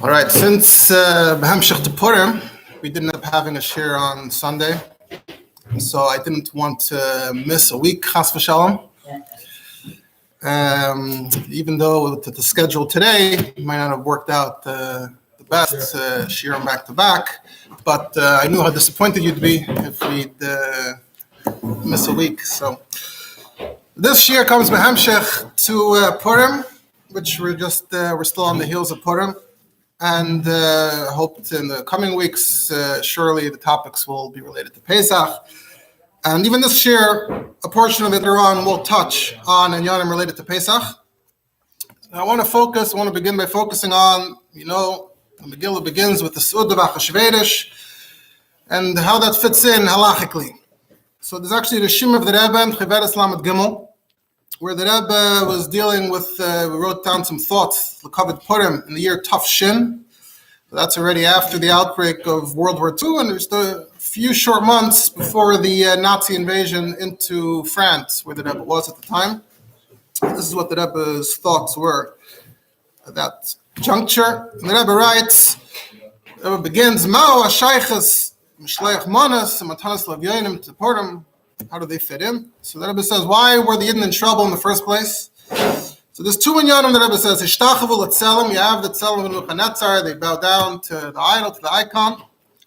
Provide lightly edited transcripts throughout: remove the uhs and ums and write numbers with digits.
All right, since B'hamshech to Purim, we didn't end up having a shiur on Sunday, so I didn't want to miss a week, chas v'shalom. Even though the schedule today might not have worked out the best, shiur back to back, but I knew how disappointed you'd be if we'd miss a week. So this shiur comes B'hamshech to Purim, which we're still on the heels of Purim. And hoped in the coming weeks, surely the topics will be related to Pesach. And even this year, a portion of it later on will touch on inyanim related to Pesach. I want to begin by focusing on, the Megillah begins with the Su'ud of Achashverosh and how that fits in halachically. So there's actually the Shim of the Rebbe in Chiveres Lamed Gimel, where the Rebbe was dealing with, we wrote down some thoughts, L'Kavod Purim, in the year Tafshin. That's already after the outbreak of World War II, and there's a few short months before the Nazi invasion into France, where the Rebbe was at the time. This is what the Rebbe's thoughts were at that juncture. And the Rebbe writes, the Rebbe begins, Mao HaShayches Mishleach Manas Matanas Lavyonim to Purim. How do they fit in? So the Rebbe says, why were the Yidden in trouble in the first place? So there's two inyanim the Rebbe says. Ishtachavu l'tzelem, you have the tzelem of Nebuchadnezzar, they bow down to the idol, to the icon.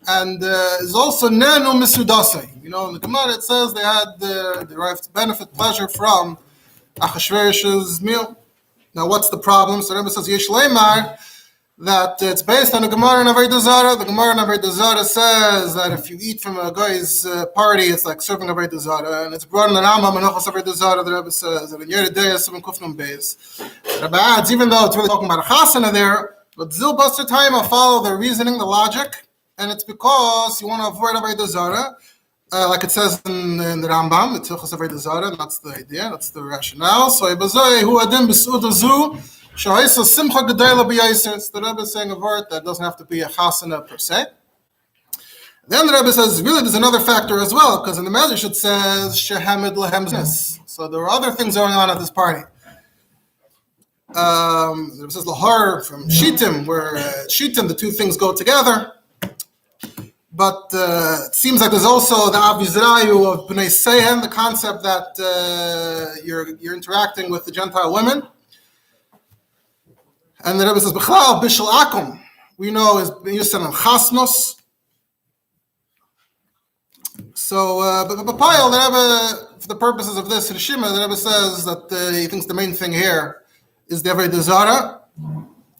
And there's also nenu misudasei. In the Gemara it says they had derived benefit, pleasure from Achashverosh's meal. Now what's the problem? So the Rebbe says, Yesh leimar, that it's based on the Gemara in Avodah Zarah. The Gemara in Avodah Zarah says that if you eat from a guy's party, it's like serving Avodah Zarah, and it's brought in the Rambam Menachos Avodah Zarah. The Rebbe says that in Yered Deis Seven Kufnum Beis. The Rebbe adds, even though it's really talking about a chasana there, but Zil Buster Time will follow the reasoning, the logic, and it's because you want to avoid Avodah Zarah, like it says in the Rambam, the Tilchos Avodah Zarah. That's the idea. That's the rationale. So Ibazoi Hu Adim B'Su'ud Zu. The Rebbe is saying a word that doesn't have to be a chasana per se. Then the Rebbe says, really, there's another factor as well, because in the Medrash it says shehamid lehem znis. So there are other things going on at this party. The Rebbe says lahar from shitim, where shitim, the two things go together. But it seems like there's also the avizrayu of bnei sehen, the concept that you're interacting with the Gentile women. And the Rebbe says, B'chlal bishul akum, we know is used on chasnos. So, but the Rebbe, for the purposes of this Rishima, the Rebbe says that he thinks the main thing here is the Avodah Zarah,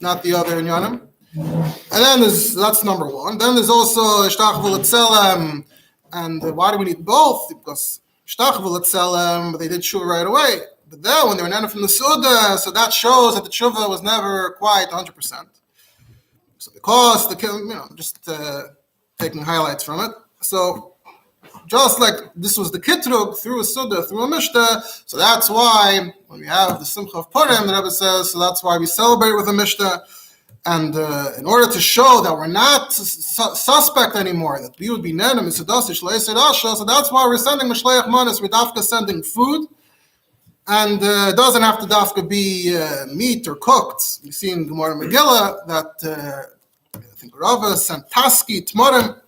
not the other inyanim. And then that's number one. Then there's also Ishtachavu l'tzelem, and why do we need both? Because Ishtachavu l'tzelem, they did Shiur right away. But then, when they were nana from the Suda, so that shows that the tshuva was never quite 100%. So because just taking highlights from it. So just like this was the kitrug through a Suda, through a Mishnah, so that's why when we have the Simcha of Purim, the Rebbe says, so that's why we celebrate with a Mishnah. And in order to show that we're not suspect anymore, that we would be nana misudasish le'esed asha, so that's why we're sending Mishleach Manas, we're dafka sending food. And it doesn't have to dafka be meat or cooked. You see in Gemara Megillah that I think Rava sent Taski, Tmorim,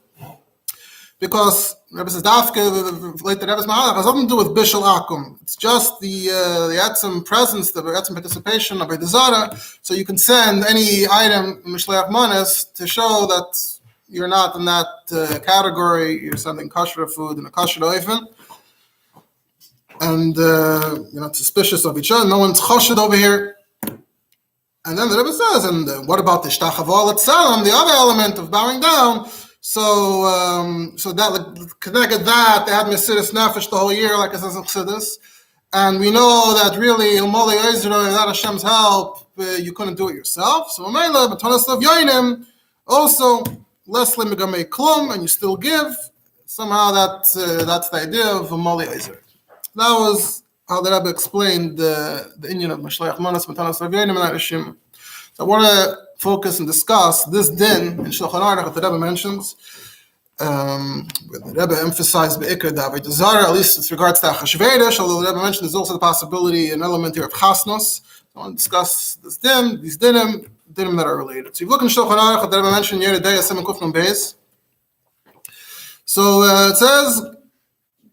because Rebbe says dafka, later Rebbe's Mahalach, has nothing to do with Bishul Akum. It's just the Yatzim presence, the Yatzim participation of Avodah Zarah, so you can send any item, Mishleach Manas, to show that you're not in that category, you're sending kosher food in a kosher oifen. And you're not suspicious of each other. No one's choshed over here. And then the Rebbe says, and what about the shtachavol l'tzelem, the other element of bowing down? So that connected that they had Mesiras Nefesh the whole year, like it says in Chassidus. And we know that really, Umoli Yisrael, without Hashem's help, you couldn't do it yourself. So Mela, B'tonas Lav Yoinim, also Leslie Megamei Klum, and you still give. Somehow that's the idea of Umoli Yisrael. That was how the Rebbe explained the inyan of Mishleach Manas Matanas Ravyonim and that Rishim. So I want to focus and discuss this din in Shulchan Aruch that the Rebbe mentions. Where the Rebbe emphasized Be'ikar the Avodah Zarah, at least with regards to Achashverosh, although the Rebbe mentioned there's also the possibility, an element here of chasnos. I want to discuss this din, these dinim, dinim that are related. So if you look in Shulchan Aruch, that I mentioned here today, Asem Kufnum Beis. So it says,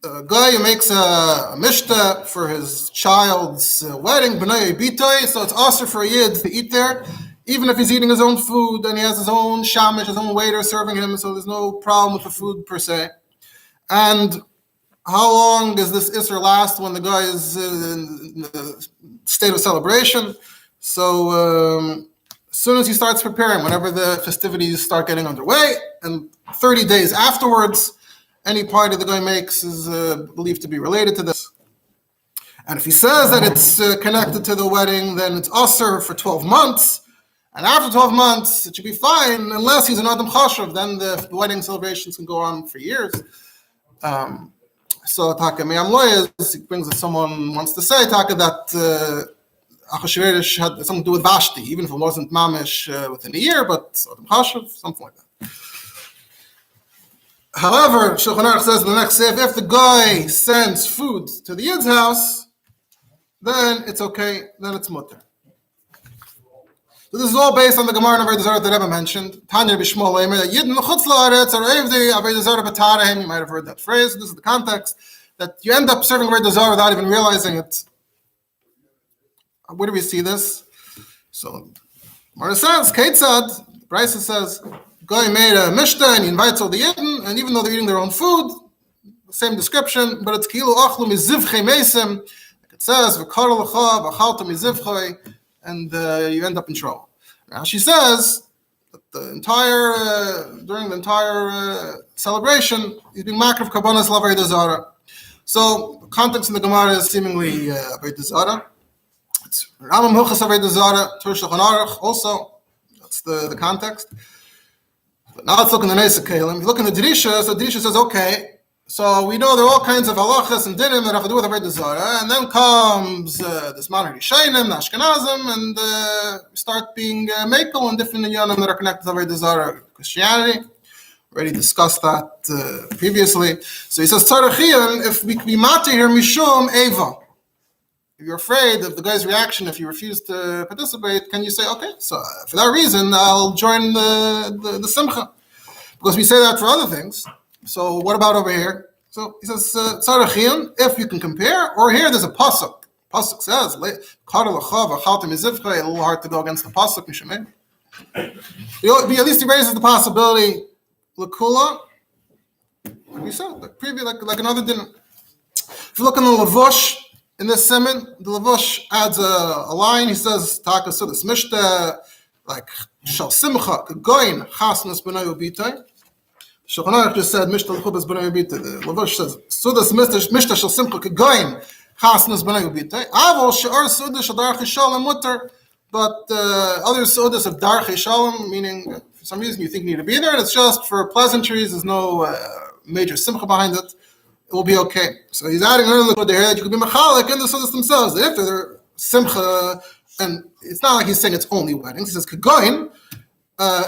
a guy who makes a mishta for his child's wedding, b'nai bitoi, so it's also for a yid to eat there, even if he's eating his own food and he has his own shamish, his own waiter serving him, so there's no problem with the food per se. And how long does this Isser last when the guy is in the state of celebration? So as soon as he starts preparing, whenever the festivities start getting underway, and 30 days afterwards, any party the guy makes is believed to be related to this. And if he says that it's connected to the wedding, then it's usher for 12 months. And after 12 months, it should be fine, unless he's an Adam Chashav, then the wedding celebrations can go on for years. So Taka Meyam Loyes, he brings that someone wants to say, Taka, that Achashverosh had something to do with Vashti, even if it wasn't Mamish within a year, but Adam Chashav, something like that. However, Shulchan Aruch says in the next seif, if the guy sends food to the Yid's house, then it's okay, then it's mutter. So this is all based on the Gemara and Avodah Zarah that Rabbi mentioned. Tanya Bishmol Leimer, that Yidden l'chutz la'aretz are evdi Avodah Zarah b'tarehim. You might have heard that phrase. This is the context, that you end up serving Avodah Zarah without even realizing it. Where do we see this? So, Gemara says, Keitzad, Bryce says, guy made a mishta and he invites all the Yidden, and even though they're eating their own food, the same description, but it's kilu achlu mizivchei mesim, like it says, v'kar l'cha v'achalta mizivchei, and you end up in trouble. Now she says that during the entire celebration, he's being makar of kabbanas l'avodah zarah. So the context in the Gemara is seemingly avodah zarah. It's Ramam Hilchas avodah zarah, Torah Shulchan Aruch also. That's the context. But now let's look in the Neisa Kalim. If you look in the Drisha, so Drisha says, okay, so we know there are all kinds of halachas and dinim that have to do with avodah zarah, and then comes this Manar Yishayim, the Ashkenazim, and we start being makel and different inyanim that are connected to avodah zarah, Christianity. Already discussed that previously. So he says, Tzarechiyim, if we be mati here mishum eva. If you're afraid of the guy's reaction, if you refuse to participate, can you say, okay, so for that reason, I'll join the simcha? Because we say that for other things. So what about over here? So he says, Tzarechiyim, if you can compare, or here there's a pasuk. Pasuk says, a little hard to go against the pasuk, Mishameh. At least he raises the possibility, Lakula, like we said, like another dinner. If you look in the Lavush, in this simon, the Lavush adds a line. He says, "Taka sudas mishta, like shal simcha goin chasnas b'nai ubitay." Shulchan Aruch just said mishta l'chubas b'nai ubitay. The Lavush says sudas mishta shal simcha goin chasnas b'nai ubitay. Avol she'ar sudas shal darchei shalom mutter, but other sudas of darchei shalom, meaning for some reason you think you need to be there, and it's just for pleasantries. There's no major simcha behind it. It will be okay. So he's adding another little there that you could be machalik in the sudas themselves. If they're simcha, and it's not like he's saying it's only weddings. He says kagoin,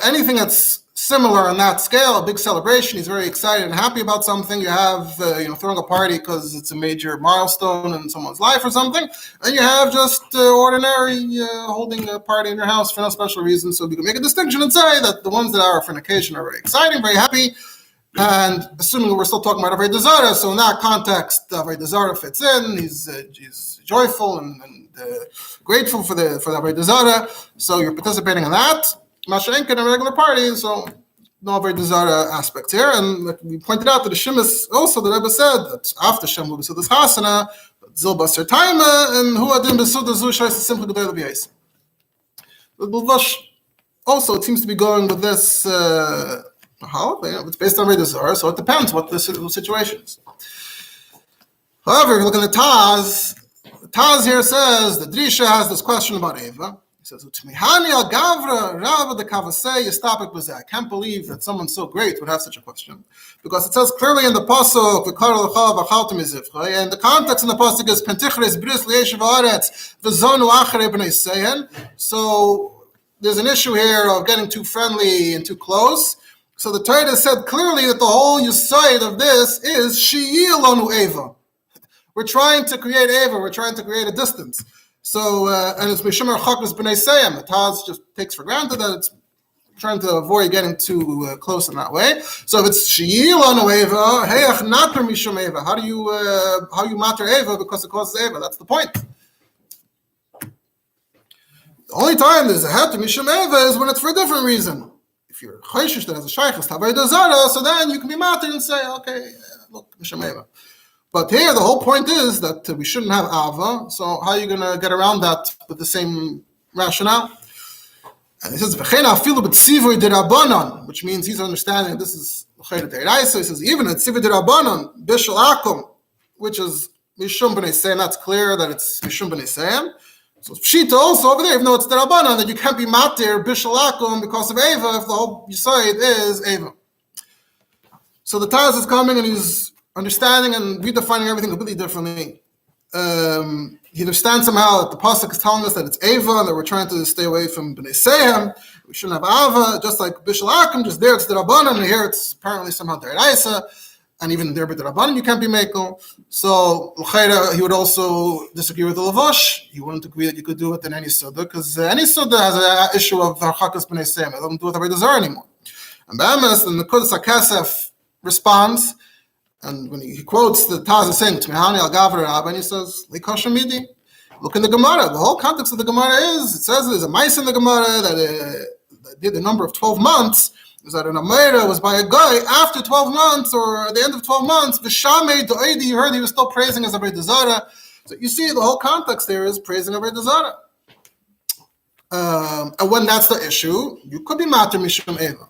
anything that's similar on that scale, a big celebration. He's very excited and happy about something. You have throwing a party because it's a major milestone in someone's life or something, and you have just ordinary holding a party in your house for no special reason. So we can make a distinction and say that the ones that are for an occasion are very exciting, very happy. And assuming we're still talking about avodah zarah, so in that context, avodah zarah fits in. He's joyful and grateful for the avodah zarah. So you're participating in that. Masha'enk in a regular party, so no avodah zarah aspects here. And like we pointed out that the Shemis also, the Rebbe said that after Shem will be sudas hasana, zil baser taima, and hu adim besudas zu shayis simcha gedol b'yais. The Bulvash also, it seems to be going with this. It's based on avodah zarah, so it depends what the situation is. However, if you look at the Taz here says, the Drisha has this question about Eva. He says, I can't believe that someone so great would have such a question. Because it says clearly in the Pasuk, and the context in the Pasuk is, Pentichres bris li'eshev haaretz v'zonu acharei b'nei sehen. So there's an issue here of getting too friendly and too close. So the Torah said clearly that the whole yesod of this is she'iyeh lanu Eva. We're trying to create Eva. We're trying to create a distance. So, and it's Mishamar Chakras B'nai Seyam. The Taz just takes for granted that it's trying to avoid getting too close in that way. So if it's Shiur on Eva, Heyach Nater Mishum Eva. How you matter Eva because it causes Eva? That's the point. The only time there's a heter Mishum Eva is when it's for a different reason. If you're Chayshish that has a Shaykhs Tavayda Zara, so then you can be matter and say, okay, look, Mishum Eva. But here, the whole point is that we shouldn't have Ava, so how are you going to get around that with the same rationale? And he says, which means he's understanding this is he says, even at Tzivu D'Rabbanan, Bishul Akum, which is Mishum B'nai Seyam, that's clear that it's Mishum B'nai Seyam. So Pshita also over there, even though it's D'Rabbanan, that you can't be Matir, Bishul Akum, because of Eva, if the whole Yisayid is Eva. So the Taz is coming and he's understanding and redefining everything completely differently. He understands somehow that the pasuk is telling us that it's Ava and that we're trying to stay away from B'nai Seyam. We shouldn't have Ava, just like Bishul Akum, just there it's the Rabbanan, and here it's apparently somehow D'Oraisa, and even there with the Rabbanan you can't be Mekel. So he would also disagree with the Lavosh. He wouldn't agree that you could do it in any Suda, because any Suda has an issue of Harchakas B'nai Seyam. They don't do it Avodah Zarah anymore. And B'emes, the Kodesh HaKesef responds, and when he quotes the Taz is saying, Tmehani al Gavra Rabbi, and he says, Lekosha Midi. Look in the Gemara. The whole context of the Gemara is, it says there's a mice in the Gemara that did the number of 12 months, is that an Amira was by a guy after 12 months, or at the end of 12 months, V'shamei do'edi, you heard he was still praising as Avodah Zarah. So you see, the whole context there is praising Avodah Zarah. And when that's the issue, you could be Mater Mishum Eva.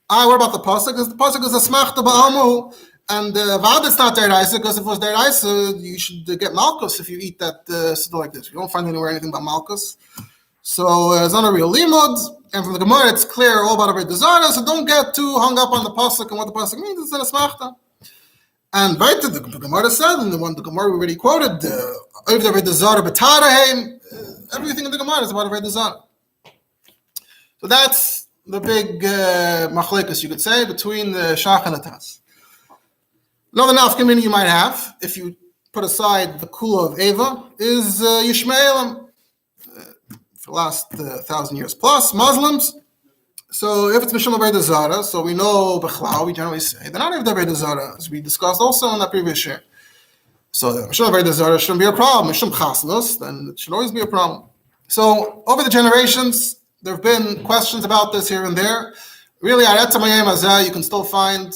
What about the Pasuk? Because the Pasuk is a Smachta Ba'amu. And Vad it's not D'Oraisa, because if it was D'Oraisa, you should get Malkus if you eat that stuff like this. You don't find anywhere anything about Malkus. So it's not a real limud. And from the Gemara, it's clear all about Avodah Zarah, so don't get too hung up on the Pasuk and what the Pasuk means. It's in a Smachta. And right, the Gemara said, and the one the Gemara we already quoted, Avodah Zarah B'Tarahem, everything in the Gemara is about Avodah Zarah. So that's the big machlekas, you could say, between the Shach and the Taz. Another nafkamina you might have, if you put aside the kula of Eva, is Yishmaelim. For the last 1,000 years plus, Muslims. So if it's Mishum Avodah Zarah, so we know Bechlau, we generally say they're not Avodah Zarah, as we discussed also in that previous year. So Mishum Avodah Zarah shouldn't be a problem. Mishum Chasnos, then it should always be a problem. So over the generations, there have been questions about this here and there. Really, at Etzem Hayom Hazeh, you can still find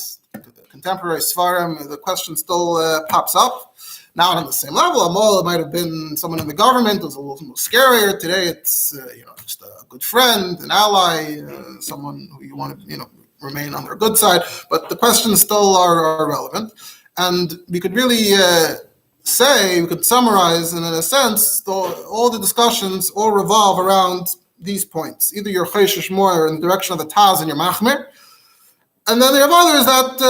contemporary Svarim, the question still pops up. Not on the same level. Amol, it might have been someone in the government. It was a little more scarier. Today, it's just a good friend, an ally, someone who you want to remain on their good side. But the questions still are relevant, and we could really we could summarize in a sense, all the discussions all revolve around these points. Either you're chayshish more in the direction of the Taz and you're machmer, and then there are others that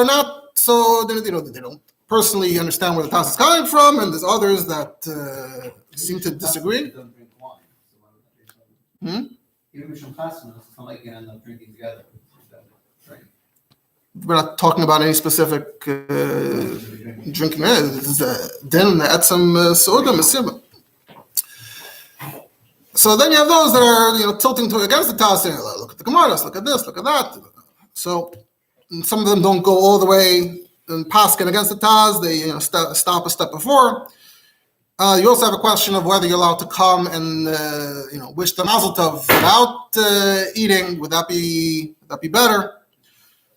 not so. They don't personally understand where the Taz is coming from, and there's others that seem to disagree. Don't drink wine. Even Mishum Chasnas, it's not like you end up drinking together. We're not talking about any specific drinking. This is din etzem soda mesiba. So then you have those that are tilting against the Taz, saying, look at the Gemaras, look at this, look at that. So some of them don't go all the way and paskin against the Taz. They stop a step before. You also have a question of whether you're allowed to come and wish the Mazel Tov without eating. Would that be better?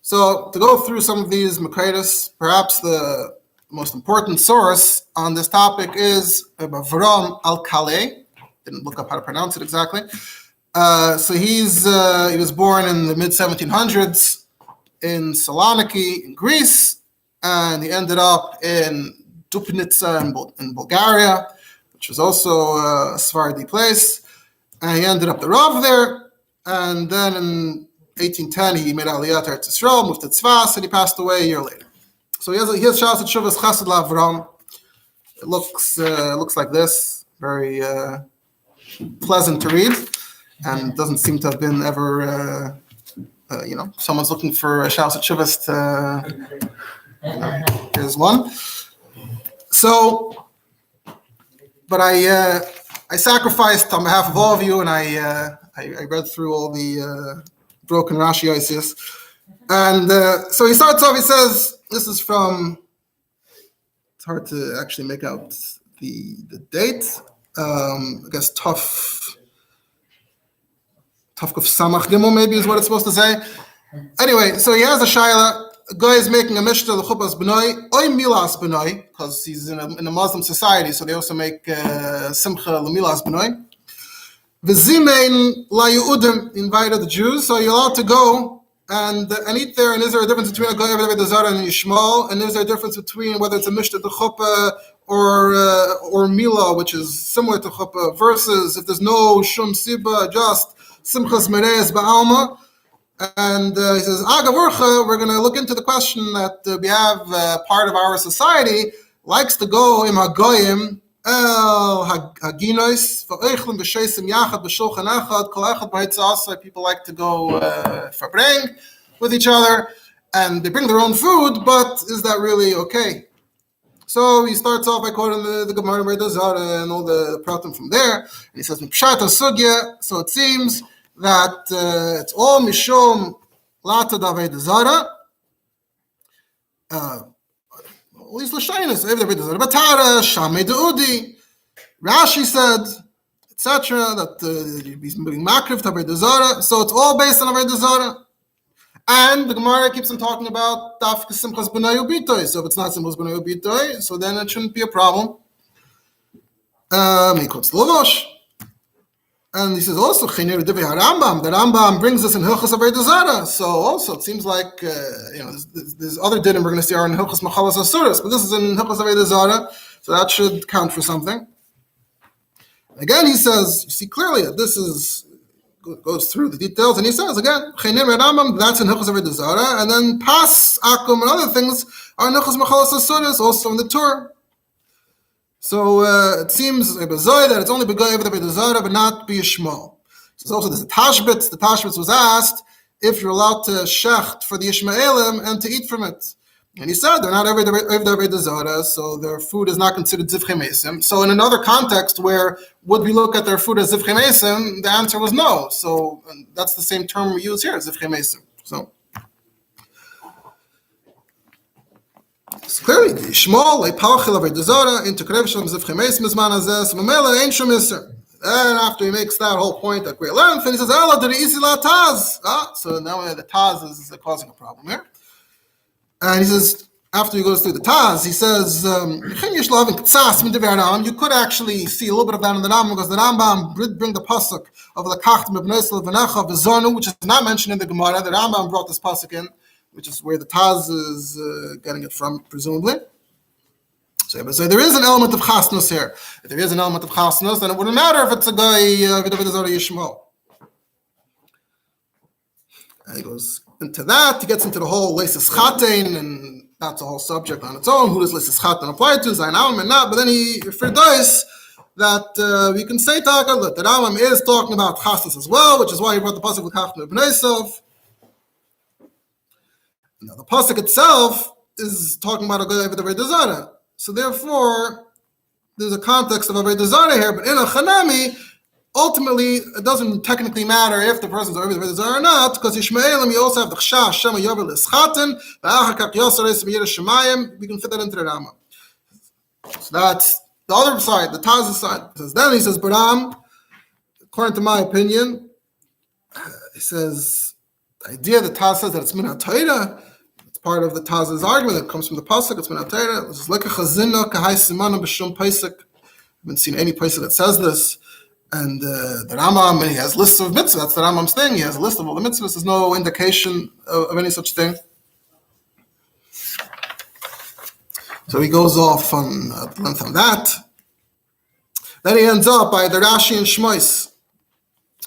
So to go through some of these Makaitis, perhaps the most important source on this topic is Avram al-Kaleh. Didn't look up how to pronounce it exactly. So he was born in the mid-1700s in Saloniki in Greece, and he ended up in Dupnitsa in Bulgaria, which was also a Sephardi place. And he ended up the Rav there, and then in 1810 he made Aliyah to Eretz Yisrael, moved to Tzfas, and he passed away a year later. So he has Shas Shuvas Chesed LaAvram. It looks like this, very pleasant to read, and doesn't seem to have been ever, someone's looking for a Shas Shuvas to. Here's one. So, but I I sacrificed on behalf of all of you, and I read through all the broken Rashi Isis. And so he starts off, he says, this is from, it's hard to actually make out the date. I guess Tuf Kuf Samach Gimel maybe is what it's supposed to say. Anyway, so he has a shaila. A guy is making a mishnah l'chupas b'noi, oy milas b'noi, because he's in a Muslim society, so they also make simcha l'milas b'noi. V'zimein la Yehudim, invited the Jews, so you're allowed to go and eat there. And is there a difference between a guy over the Zara and Yishmael? And is there a difference between whether it's a mishnah to chuppah or mila, which is similar to chuppah, versus if there's no shum siba, just simchas mereis ba'alma? And he says, Agavurcha, we're going to look into the question that we have part of our society likes to go im hagoyim el haginois v'oichlin v'sheisim yachad b'shulchan echad kol echad b'hitzasai. People like to go verbring with each other, and they bring their own food, but is that really okay? So he starts off by quoting the Gemara by the Zara and all the pratim from there. And he says, Pshat sugya. So it seems that it's all mishum lata daved zara. At least l'shaynis daved zara. Batara shamei deudi. Rashi said, etc. That he's being makriv daved zara. So it's all based on daved zara. And the Gemara keeps on talking about daf simchas b'nai ubitoi. So if it's not simchas b'nai ubitoi, so then it shouldn't be a problem. He quotes the Rosh. And he says also, the Rambam brings us in Hilchos Avodah Zarah. So also it seems like, there's other dinim we're going to see are in Hilchos Machalas Asuras, but this is in Hilchos Avodah Zarah, so that should count for something. Again, he says, you see clearly that this goes through the details, and he says again, Rambam, that's in Hilchos Avodah Zarah, and then Pas, Akum, and other things are in Hilchos Machalas Asuras, also in the Torah. So it seems that it's only begoy over the B'dazara, but not be a shmo. So also there's a tashbitz. The tashbitz was asked if you're allowed to shecht for the Ishmaelim and to eat from it. And he said they're not over the B'dazara, so their food is not considered zivchei mesim. So in another context where would we look at their food as zivchei mesim, the answer was no. So that's the same term we use here, zivchei mesim. So clearly, the Shmuel like Palchil of Dezara into Krevsham Zivchemes Mizman Azes Mamela Ein Shum Iser. And after he makes that whole point at great length, and he says, "Ella did Isila Taz." So now the Taz is causing a problem here. And he says, after he goes through the Taz, he says, "You could actually see a little bit of that in the Rambam, because the Rambam bring the pasuk of the Kacht Mebnesel V'Necha V'Zonu, which is not mentioned in the Gemara. The Rambam brought this pasuk in, which is where the Taz is getting it from, presumably. So there is an element of chasnus here. If there is an element of chasnus, then it wouldn't matter if it's a guy V'David Yishmael. And he goes into that. He gets into the whole leisis chatein, and that's a whole subject on its own. Who does leisis chatein apply to? Zayin Alam and not. But then he does that we can say that the Rambam is talking about chasnus as well, which is why he brought the pasuk with Kachnu Ibn Esav. Now, the pasuk itself is talking about a guy over the Avodah Zarah. So therefore, there's a context of Avodah Zarah here, but in a chanami, ultimately, it doesn't technically matter if the person's over the Avodah Zarah or not, because Yishmaelim, you also have the Chsha, Shema Yovel Eschaten, V'achakak Yosar Es V'yir Shemayim. We can fit that into the Rambam. So that's the other side, the Taz's side. Then he says, Baram, according to my opinion, he says, the idea that Taz says that it's Min HaTorah, part of the Taz's argument that comes from the pasuk. It's been Atayra. It's like a chazina kahai simana b'shum pasuk. I haven't seen any pasuk that says this. And the Rambam, he has lists of mitzvahs. That's the Rambam's thing. He has a list of all the mitzvahs. There's no indication of any such thing. So he goes off on length on that. Then he ends up by the Rashi and Shmois.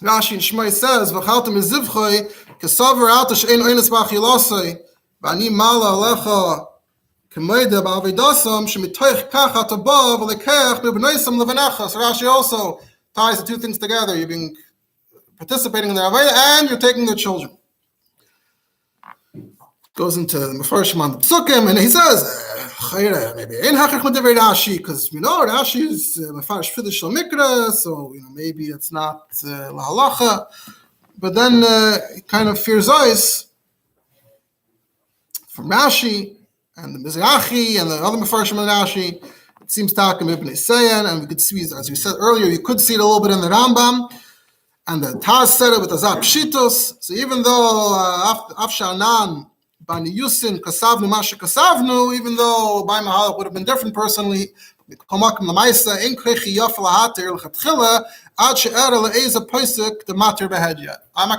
Rashi and Shmois says, "V'chaltem izivchoi kesaver altash ein oines b'achilosoi." V'ani mala alecha k'meida b'avidasam shemitoich kach hatabav v'lekech b'bneisam levanecha. So Rashi also ties the two things together. You're being participating in their avodah and you're taking their children. Goes into the Mefarshim on the Psukim, and he says, maybe in hachach medivei Rashi, because Rashi is mefarish fidish shel mikra, so maybe it's not lahalacha. But then it kind of fears eyes from Rashi and the Mizrahi and the other mefarshim in Rashi. It seems takim ibn Isayan, and we could see, as we said earlier, you could see it a little bit in the Rambam, and the Taz said it with Azab Pshitos. So even though Afshanan Bani Yusin Kasavnu Masha Kasavnu, even though by Mahal would have been different personally, I'm not going to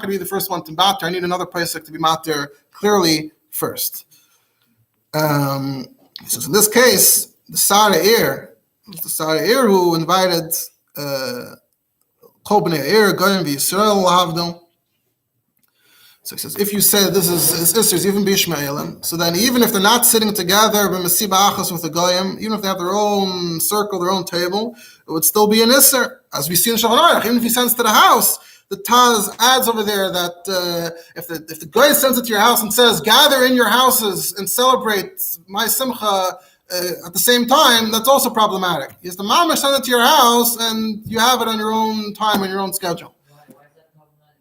be the first one to matter. I need another pasuk to be matter clearly first. So in this case, the Sara Ir who invited Kol Bnei Ir Goyim v'Yisrael Lahavdom. So he says, if you say this is sisters, even Bishmaelim, so then even if they're not sitting together with the Goyim, even if they have their own circle, their own table, it would still be an Isser. As we see in Shulchan Aruch, even if he sends to the house, the Taz adds over there that if the Goy sends it to your house and says, gather in your houses and celebrate my Simcha at the same time, that's also problematic. Yes, the Mamash send it to your house and you have it on your own time, on your own schedule. Why is that problematic?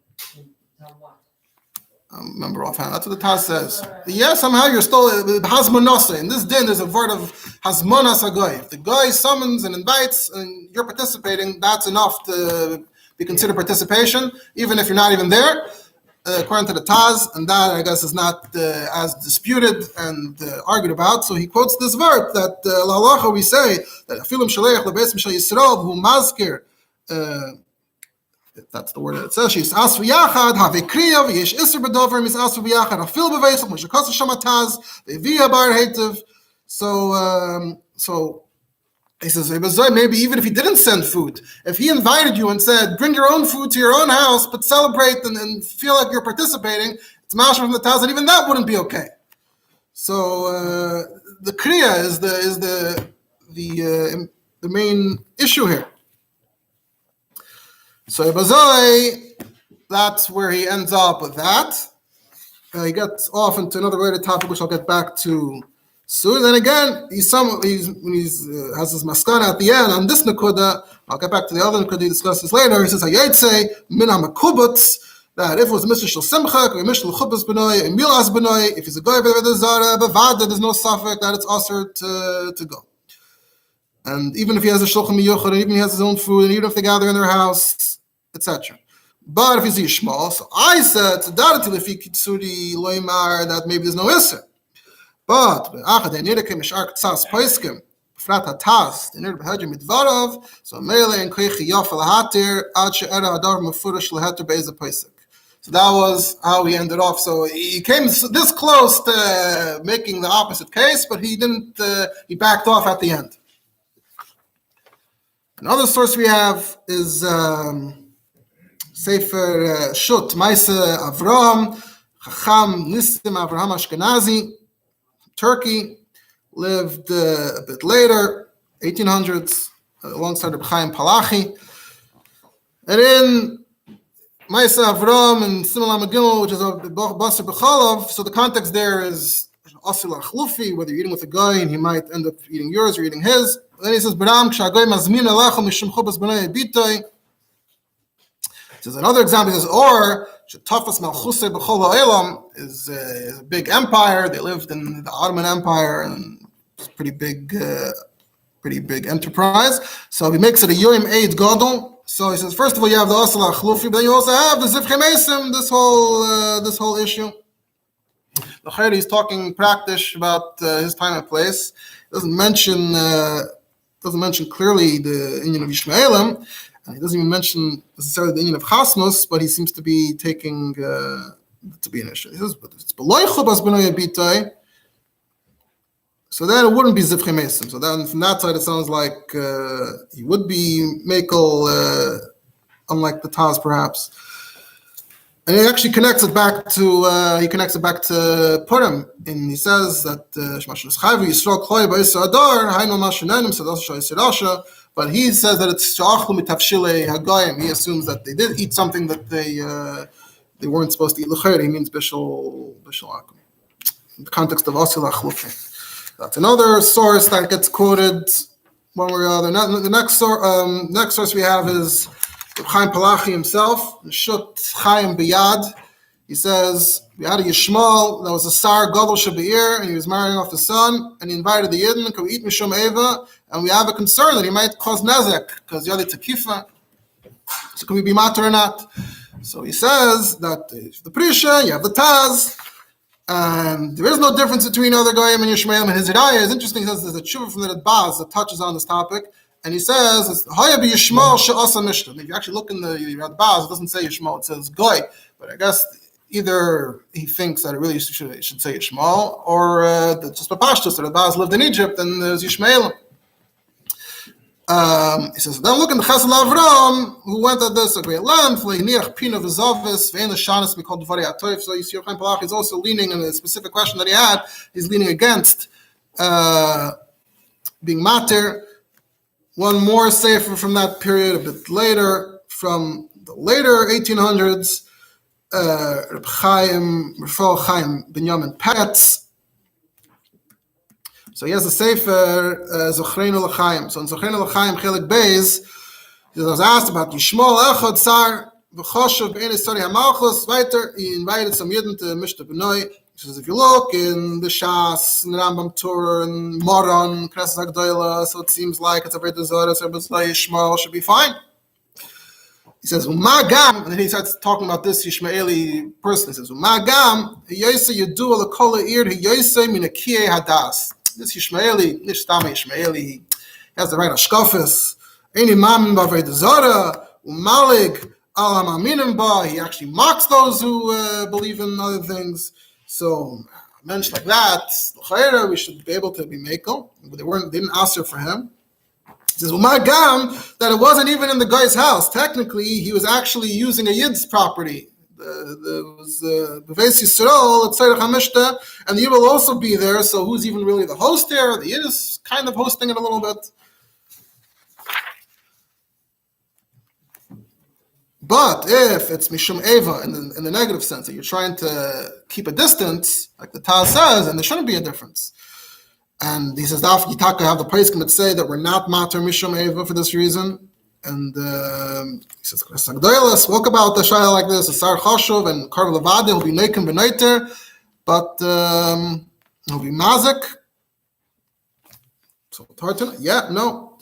Remember offhand, that's what the Taz says. Yeah, somehow you're still Hazmonasa. In this din, there's a word of Hazmonas Hagoy. If the guy summons and invites and you're participating, that's enough to be considered participation, even if you're not even there, according to the Taz, and that I guess is not as disputed and argued about. So he quotes this verse that L'halacha we say that Afilim Shaleich Lebeis Mishal Yisrael who Mazkir. That's the word that it says. She's asvu yachad havekriya v'yesh iser b'dover mis asvu yachad afil b'veisel moshe kosa shamataz v'via bar hetiv. So he says maybe even if he didn't send food, if he invited you and said bring your own food to your own house but celebrate and feel like you're participating, it's mashma from the Taz, and even that wouldn't be okay. So the kriya is the main issue here. So Bazai, that's where he ends up with that. He gets off into another related topic, which I'll get back to soon. Then again, when he has his maskana at the end on this nakuda, I'll get back to the other nakuda he discusses later. He says, "Hayetze min hamakubutz." That if it was a Mishra Shel Simcha, or a Mishra Chubas B'noi, a Milas B'noi, if he's a guy with the Zara, Bavada, there's no suffix that it's usher to go. And even if he has a shulchan miyuchad, and even if he has his own food, and even if they gather in their house, etc. But if he's Yishmael, so I said to Darati Lefi Kitsuri Loimar that maybe there's no Isser. But Achad Nirke Mishar Ktsas Poiskim, Frat Hatas, the Nir Behadjim Midvarov, so Mele and Kwechi Yafel Hatir, Ad She'era Adar Mefurish Lehater Be'ez Poisik. So that was how he ended off. So he came this close to making the opposite case, but he didn't. He backed off at the end. Another source we have is Sefer Shut Maisa Avraham Chacham Nissim Avraham Ashkenazi, Turkey, lived a bit later, 1800s, alongside Reb Chaim Palachi. And in Maisa Avraham and Simon Lamagimel, which is a Basar B'chalav, so the context there is Asil Achlufi, whether you're eating with a guy and he might end up eating yours or eating his. Then he says, "B'ram k'shagoy mazmin alecha mishum chubas b'nei bitoy." He says another example. He says, "Or shetafas malchusei b'chol ha'olam is a big empire. They lived in the Ottoman Empire, and it's a pretty big enterprise. So he makes it a yoim eid gadol. So he says, first of all, you have the asal achlufi, but then you also have the zivchei mesim. This whole issue. The Chayr, he's talking practice about his time and place. Doesn't mention clearly the Indian of Yishmaelim, and he doesn't even mention necessarily the Indian of Chasmos, but he seems to be taking to be an issue. He says, but it's beloy chubas b'nei bitay, so then it wouldn't be zivchei mesim. So then from that side, it sounds like he would be mekel, unlike the Taz perhaps. And he actually connects it back to Purim, and he says that but he says that it's he assumes that they did eat something that they weren't supposed to eat. He means bishul akum. In the context of asil achlufi. That's another source that gets quoted one way or the other. The next source we have is Chaim Palachi himself, Shut Chaim Biyad. He says, we had a Yishmael, that was a Sar Gadol Shabeir, and he was marrying off his son, and he invited the Yidden, can we eat Mishum Eva? And we have a concern that he might cause Nezek, because Yadi Tekifa. So can we be matter or not? So he says that if the Prisha, you have the Taz, and there is no difference between other Goyim and Yishmael, and his Hiraya is interesting. He says there's a tshuva from the Baz that touches on this topic, and he says, Haya be Yishmael she'asa mishta. If you actually look in the Baz, it doesn't say Yishmael, it says Goy, but I guess either he thinks that it really should say Yishmael, or that just Papashtus, that the Baz lived in Egypt, and there's Yishmael. He says, then look in the Chesed Avram, who went at this a great length, Le'iniach Pina V'Zavis, Ve'en L'Shanis Mikol Dvarei HaToif. So you see, Chaim Palach is also leaning, in a specific question that he had, he's leaning against being mater. One more sefer from that period, a bit later, from the later 1800s, Reb Chaim Binyamin Peretz. So he has a sefer, Zochreinu L'Chaim. So in Zochreinu L'Chaim, Chelik Beis, he was asked about Yishmael Echad Sar V'choshev B'nei Sari HaMalchus. Weiter, he invited some Yidden to Mishta B'noi. He says, if you look in the Shas, in the Rambam Tur, and Moron, Knesset HaGdoila, so it seems like it's a very desirable, so Yishmael should be fine. He says, Umagam, and then he starts talking about this Yishmaeli person. He says, Umagam, Yosei Yedu Ala Kol Ha'ir, Yosei Min Akiyei Hadas. This Yishmaeli, Nishtama Yishmaeli, he has the right Ashkafis. Any Mamin Bavei Zara, Umalig, Alam Aminim Ba, he actually mocks those who believe in other things. So, mention like that, we should be able to be Mekel. They didn't answer for him. He says, Umagam, that it wasn't even in the guy's house. Technically, he was actually using a Yid's property. There was Beves Yisrael, Tzarech HaMishta, and the Yid will also be there, so who's even really the host here? The Yid is kind of hosting it a little bit. But if it's Mishum Eva in the negative sense, that you're trying to keep a distance, like the Taz says, and there shouldn't be a difference. And he says, Daf Yitaka have the praise commit say that we're not matter Mishum Eva for this reason. And he says, spoke about the shayla like this, Asar Choshuv and Karv Levade, he'll be Neikim B'Neiter, but he'll be Mazik. So it's hard to know. Yeah, no.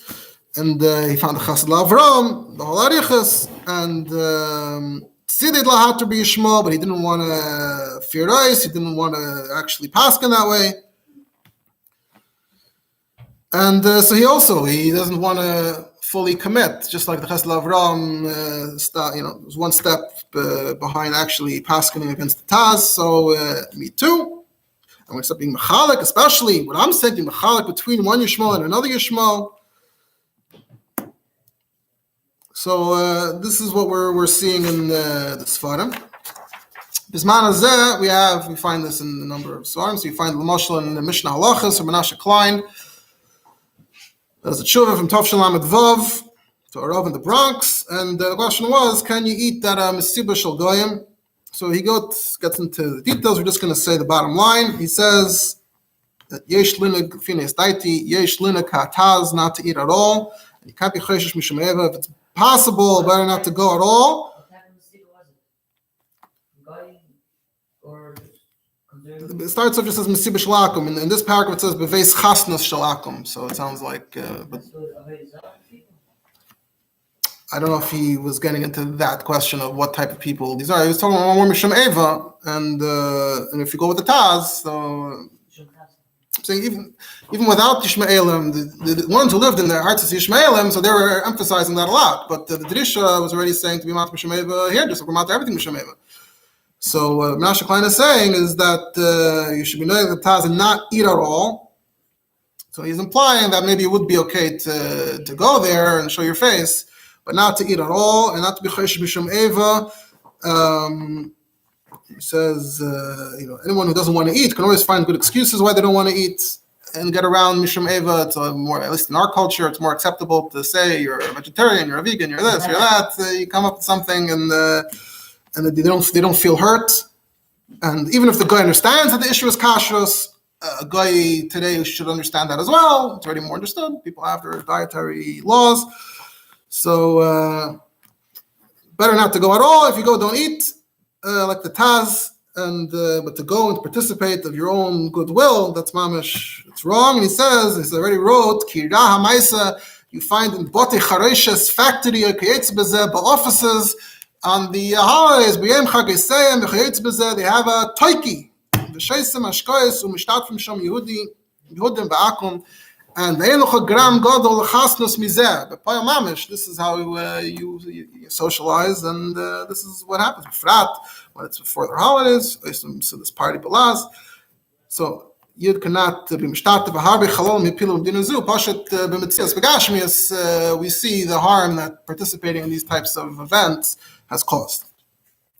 And he found the Chesed Avram, the whole Arichas, and Tzidid Lahat to be Yishmael, but he didn't want to fear ice, he didn't want to actually pass in that way. And so he doesn't want to fully commit, just like the Chesed Avram, was one step behind actually passing against the Taz. So me too. And we're being mechalik, especially what I'm saying, mechalik between one Yishmael and another Yishmael. So this is what we're seeing in the Sfarim. Bisman Hazeh, we find this in a number of Sfarim. So you find the Moshel in the Mishnah Halachas or Menashe Klein. There's a tshuva from Tov Shalom Vav to a Rav in the Bronx, and the question was, can you eat that Mesiba Shel Goyim? So he gets into the details. We're just going to say the bottom line. He says that Yesh Linig Fines Daiti, Yesh Linig Hataz, not to eat at all. And you can't be Cheshish Mishum Eva. If it's possible, better not to go at all. What type of Mesiba was it? Goy or It starts off just as Mesiba Shalakum, and in this paragraph it says Beves Chasnas Shalakum. So it sounds like, but I don't know if he was getting into that question of what type of people these are. He was talking about more Mishum Eva, and if you go with the Taz, so I'm saying even without Yishmaelim, the ones who lived in their hearts is Yishmaelim, so they were emphasizing that a lot. But the Drisha was already saying to be Mat Mishum Eva here, just like we're Mat everything Mishum Eva. So what Menashe Klein is saying is that you should be knowing the Taz and not eat at all. So he's implying that maybe it would be okay to go there and show your face, but not to eat at all, and not to be Cheshish Mishum Eva. He says, anyone who doesn't want to eat can always find good excuses why they don't want to eat and get around Mishum Eva. It's more, at least in our culture, it's more acceptable to say you're a vegetarian, you're a vegan, you're this, you're that. You come up with something and they don't feel hurt. And even if the guy understands that the issue is kashrus, a guy today should understand that as well. It's already more understood. People have their dietary laws. So better not to go at all. If you go, don't eat, like the Taz. But to go and participate of your own goodwill, that's mamish, it's wrong. And he already wrote, Kirah HaMaisa, you find in Bote Chareshes factory, offices, on the holidays, they have a toiki, and this is how you socialize, and this is what happens. When it's before their holidays, so this party belaz. So Yid cannot be mishtat v'harbe chalol mipilu b'dinazu. Pashat b'mitzias v'gashmias, we see the harm that participating in these types of events has caused.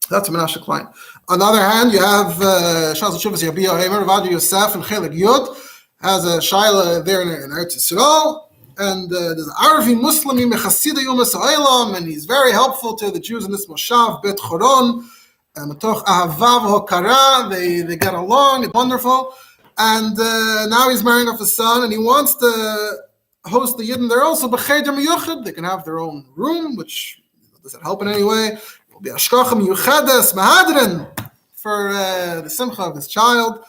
That's a Menashe Klein. On the other hand, you have Shas Shuvas Yabiya Heimer Vadi Yosef and Chelik Yud has a shaila there in Eretz Yisrael, and there's Arvi Muslimi Mechasida Yumas Ha'olam, and he's very helpful to the Jews in this Moshav Bet Choron. Matoch Ahavav Hokara, they get along, it's wonderful. And now he's marrying off his son, and he wants to host the Yidden there also. B'cheder Miyuchid, they can have their own room, which doesn't help in any way. It will be Ashkocha Miyuchedes Mahadrin for the simcha of his child.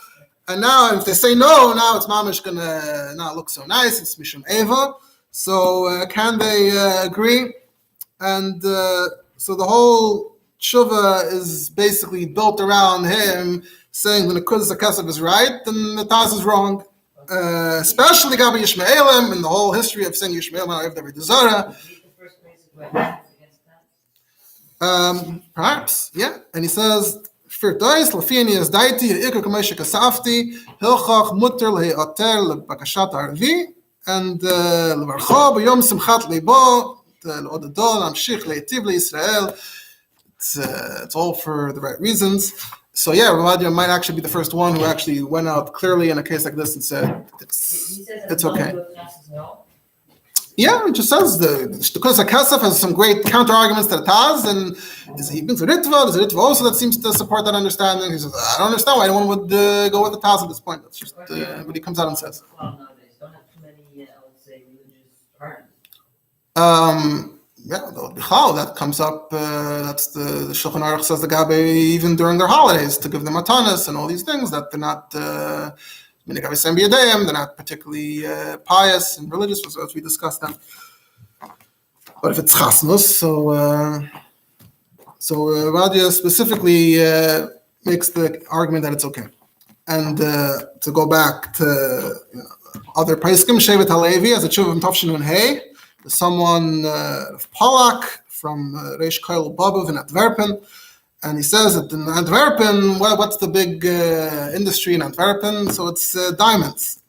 And now, if they say no, now it's mamish gonna not look so nice. It's Mishum Eva. So can they agree? And so the whole Tshuva is basically built around him saying when the Kudus HaKesef is right, then the Taz is wrong. Especially Gabi Yishmaelim and the whole history of saying Yishmaelim and David Zara. Perhaps, yeah. And he says, Firtois, Lafini is Daiti, Ikar Kamesha Kasafti, Hilchach Mutter Lehi Oter Lebakashat Arvi, and Levarcho, B'yom Simchat Leibo, L'odadol, Amshich Leitiv Le'Yisrael. It's all for the right reasons. So yeah, Ravadia might actually be the first one who actually went out clearly in a case like this and said it's okay. Yeah, it just says the Kudus HaKesef has some great counter arguments to the Taz, and he brings a Ritva. There's a Ritva also that seems to support that understanding. He says, I don't understand why anyone would go with the Taz at this point. That's just what he comes out and says. Don't have too many, I would say, religious arguments. Yeah, that comes up. That's the Shulchan Aruch says the Gabe even during their holidays to give them matanas and all these things that they're not. They're not particularly pious and religious, as we discussed them. But if it's chasnus, so Radia specifically makes the argument that it's okay. And to go back to other paiskim, Shevet Halevi as a tshuva of Tovshin and Hay. Someone of Polak from Reish Kolel Bobov in Antwerpen, and he says that in Antwerpen, what's the big industry in Antwerpen? So it's diamonds.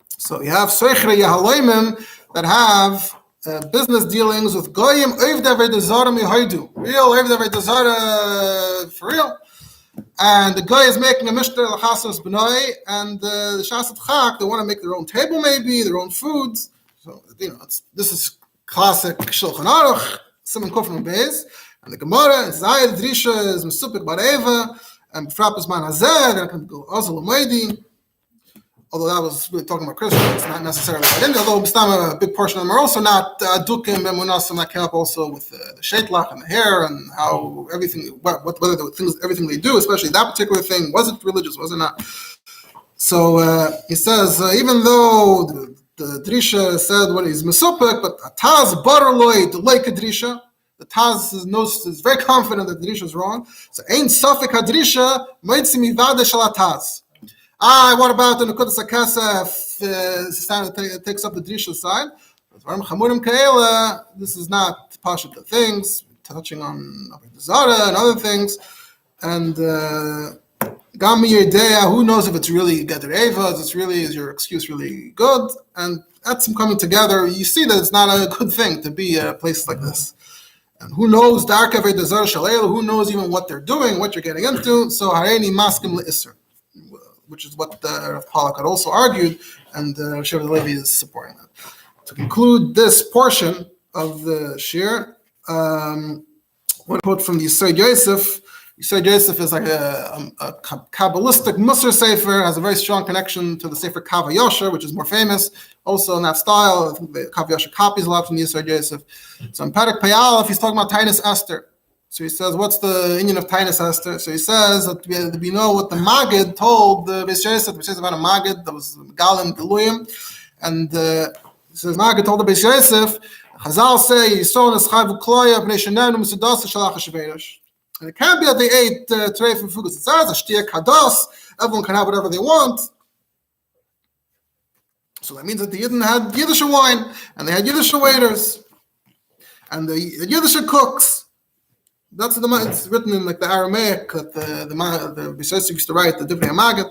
So you have Soichrei Yahaloimim that have business dealings with Goyim Oivdei Avodah Zarah Mihoidu, real Oivdei Avodah Zarah for real. And the guy is making a mishter l'chasos b'noi, and the Shasat Chak, they want to make their own table, maybe their own foods. So, this is classic Shulchan Aruch, Simon Kufran Beis, and the Gemara, Zayed Drisha is Mesupik Bareva, and Frap is Man Hazeh, then I can go Azul Umaydi, although that was really talking about Christians, it's not necessarily about India, although a big portion of them are also not Dukim, Bemunasim, that came up also with the Sheitlach and the hair, and how everything, whether the things, everything they do, especially that particular thing, was it religious, was it not? So he says, even though the Drisha said what is Mesupik, but Taz Baraloi, the like Drisha. The Taz is very confident that the Drisha is wrong. So, Ein Safik HaDrisha, Moitzi Mivada Shal HaTaz. What about the Kudus HaKesef takes up the Drisha side? This is not Pashat the things, touching on Avodah Zarah and other things. And Gami Yedea, who knows if it's really Geder Eva, is your excuse really good? And that's them coming together. You see that it's not a good thing to be a place like this. And who knows, Dark Avodah Zarah Shalel, who knows even what they're doing, what you're getting into. So Hareini Maskim Le'isr, which is what Rav Polak had also argued, and Shiur Levi is supporting that. To conclude this portion of the Shiur, one quote from the Yisrael Yosef, Yisrael Yosef is like a Kabbalistic Musar Sefer, has a very strong connection to the Sefer Kav HaYosher, which is more famous. Also in that style, I think the Kav HaYosher copies a lot from Yisrael Yosef. So in Perek Pei Aleph, he's talking about Tainus Esther. So he says, what's the union of Tainus Esther? So he says that we know what the Maggid told the Beis Yosef. Beis Yosef had a Maggid that was Galim Geluyim. And he says, Maggid told the Beis Yosef, Chazal say, Yisrael Neschai V'kloya B'nei Shenenu Mesudas Shalach HaSheverosh. And it can't be that they ate treif and fugas. It says, Ashtia Kados, everyone can have whatever they want. So that means that the Yidden had Yiddish wine, and they had Yiddish waiters, and the Yiddish cooks. That's it's written in like the Aramaic that the Beis Yosef used to write the Divrei Maggid.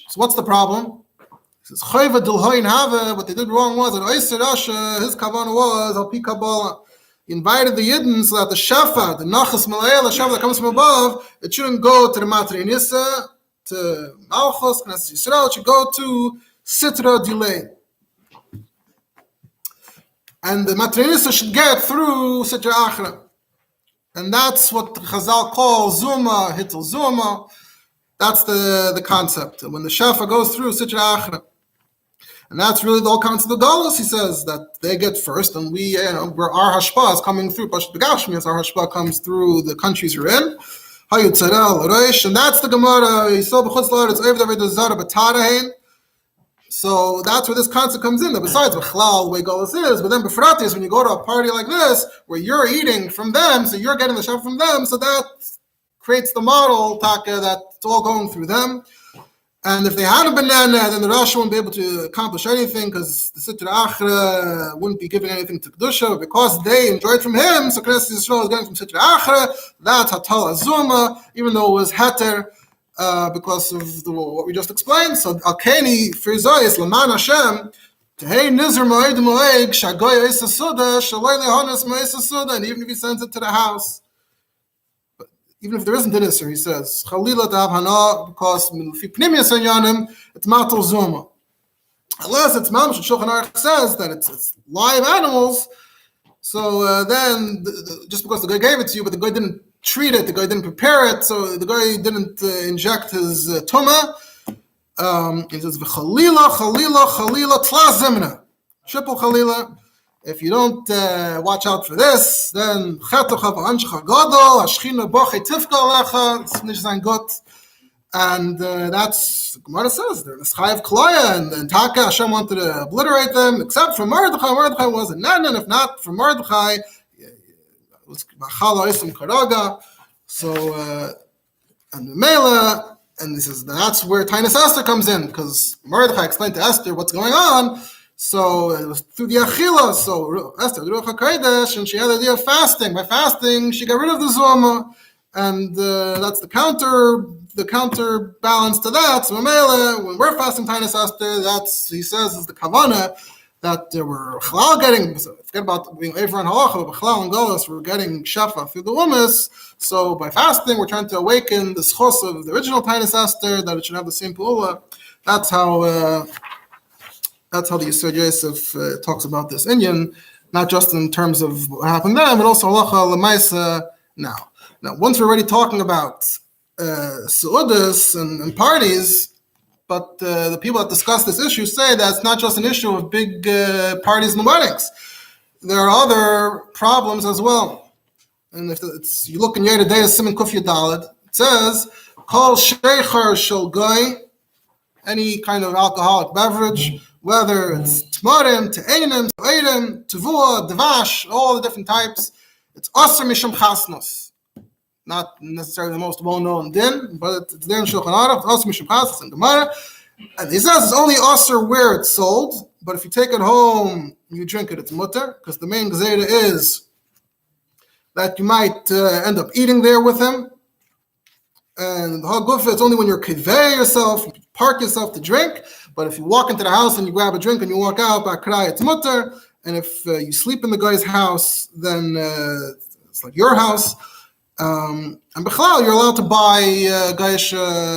So what's the problem? He says, what they did wrong was that his kavanah was al pi Kabbalah. He invited the Yidden so that the Shafa, the Nachas Malayel, the Shafa that comes from above, it shouldn't go to the Matri Nisa, to Malchus, Knesset Yisrael, it should go to Sitra Dilei. And the Matri Nisa should get through Sitra Achra. And that's what Chazal calls Zuma, Hittel Zuma. That's the concept. And when the Shafa goes through Sitra Achra. And that's really all counts of the dollars. He says that they get first, and we, our hashpah is coming through. Pashut Begashmi, our hashpah comes through the countries we're in. Rosh, and that's the Gemara. So that's where this concept comes in. Besides, the way Golas is, but then Befratis, when you go to a party like this, where you're eating from them, so you're getting the shop from them, so that creates the model, Taka, that it's all going through them. And if they had a banana, then the Rosh wouldn't be able to accomplish anything because the Sitra Achra wouldn't be giving anything to Kedusha. But because they enjoyed from him, so Knesset Yisrael is getting from Sitra Achra. That's Hatal Azuma, even though it was Heter because of what we just explained. So Al-Keni, Frizoyis, Laman Hashem, Tehei Nizr Moed Moeg, Shagoy Eisa Suda, Shaloi Lehonas Moesa Suda, and even if he sends it to the house, even if there isn't an Isser, he says, Chalila Tav Hana, because Pnimius Yanyanim, it's Matal Zuma. Unless it's Mamash, Shulchan Aruch says that it's live animals, so then, just because the guy gave it to you, but the guy didn't treat it, the guy didn't prepare it, so the guy didn't inject his Tumah, he says, Chalila, Chalila, Chalila, Tla Zimna, triple Chalila. If you don't watch out for this, then and that's Gemara says they're Neschai Kloya, and Taka Hashem wanted to obliterate them, except for Mordechai. Mordechai wasn't none, and if not for Mordechai, it was Machala Isim Karaga. So and Mela, and he says that's where Tainus Esther comes in, because Mordechai explained to Esther what's going on. So it was through the Achila. So Esther, the Ruach HaKodesh, and she had the idea of fasting. By fasting, she got rid of the Zoma, and that's the counterbalance to that. So Mamela, when we're fasting Tainus Esther, that's, he says, is the Kavanah that we're Chalal getting. Forget about being over on Halacha, but Chalal and Golas, we're getting Shafa through the Umas. So by fasting, we're trying to awaken the schos of the original Tainus Esther, that it should have the same Pula. That's how the Yisrael Yosef talks about this Inyan, not just in terms of what happened then, but also halacha l'maisa now. Now, once we're already talking about su'udas and parties, but the people that discuss this issue say that it's not just an issue of big parties and weddings. There are other problems as well. And if you look in Yeh De'ah Siman Kuf Yudalad, it says, Kol Sheicher Shel Goy, any kind of alcoholic beverage, whether it's Tmarim, Te'enim, Te'edim, Tevua, Devash, all the different types, it's Asr Mishum Chasnos. Not necessarily the most well-known din, but it's there in Shulchan Aruch, Asr Mishum Chasnos and Gemara. And he says it's only Asr where it's sold, but if you take it home, you drink it, it's mutter, because the main Gezerah is that you might end up eating there with him. And the Hagufa, it's only when you're kiveh yourself, you park yourself to drink. But if you walk into the house and you grab a drink and you walk out, ba'krai, it's mutter. And if you sleep in the guy's house, then it's like your house. And b'chlal, you're allowed to buy gayish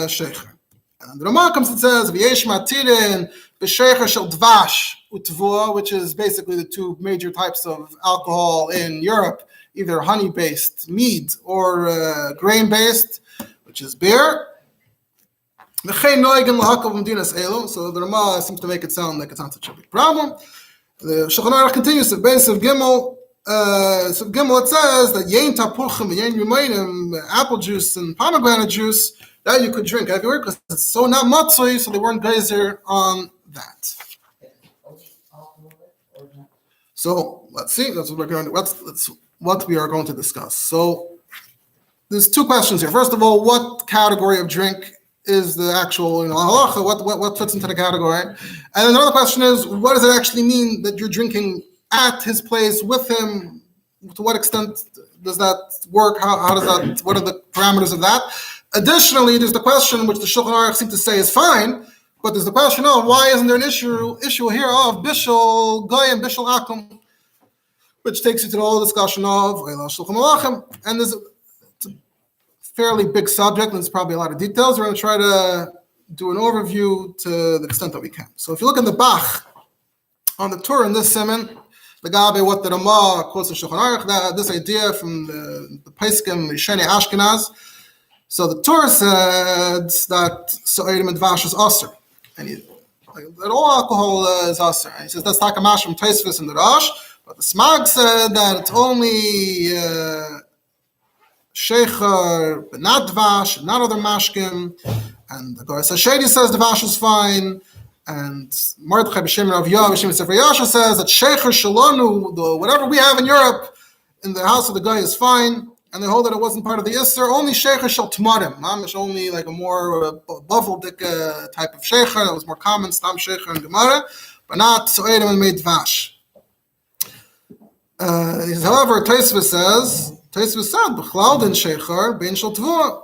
sheikher. And the Ramah comes and says, "V'yesh matirin b'sheikher shel dvash utvua, which is basically the two major types of alcohol in Europe, either honey-based mead or grain-based, which is beer. So the Rama seems to make it sound like it's not such a big problem. The Shulchan Aruch continues, the base of Gimel, it says that Yain Tapuchim, Yain Rumayim, apple juice and pomegranate juice, that you could drink everywhere because it's so not matzoi, so they weren't geyser on that. So let's see. That's what we're going to. That's what we are going to discuss. So there's two questions here. First of all, what category of drink is the actual halacha? What fits into the category? And then another question is, what does it actually mean that you're drinking at his place with him? To what extent does that work? How does that? What are the parameters of that? Additionally, there's the question which the Shulchan Aruch seems to say is fine, but there's the question of why isn't there an issue here of bishul goy and bishul akum, which takes you to the whole discussion of Shulchan Malachim. And it's a fairly big subject, and there's probably a lot of details. We're going to try to do an overview to the extent that we can. So if you look in the Bach on the Torah in this Siman, the Gabe, what the Rama quotes in Shulchan Aruch, this idea from the Paiskim, the Sheni Ashkenaz. So the Torah said that So'edim and Dvash is Aser. And that all alcohol is Aser. And he says that's Takamash from Taisvis and the Rosh. But the Smag said that it's only Shecher, but not Dvash, not other Mashkim. And the Goras HaShedi says Dvash is fine. And Mordechai B'Shem Rav Yah B'Shem Sefer Yasha says that Shecher Shalonu, whatever we have in Europe, in the house of the guy is fine. And they hold that it wasn't part of the Isser. Only Shecher Shal Tmarim. Mamish only like a more Baveldik type of Shecher that was more common, Stam Shecher and Gemara, but not So'edim and made Dvash. However, Taisvis said, B'chlal din Shecher, Bein Shal Tvua.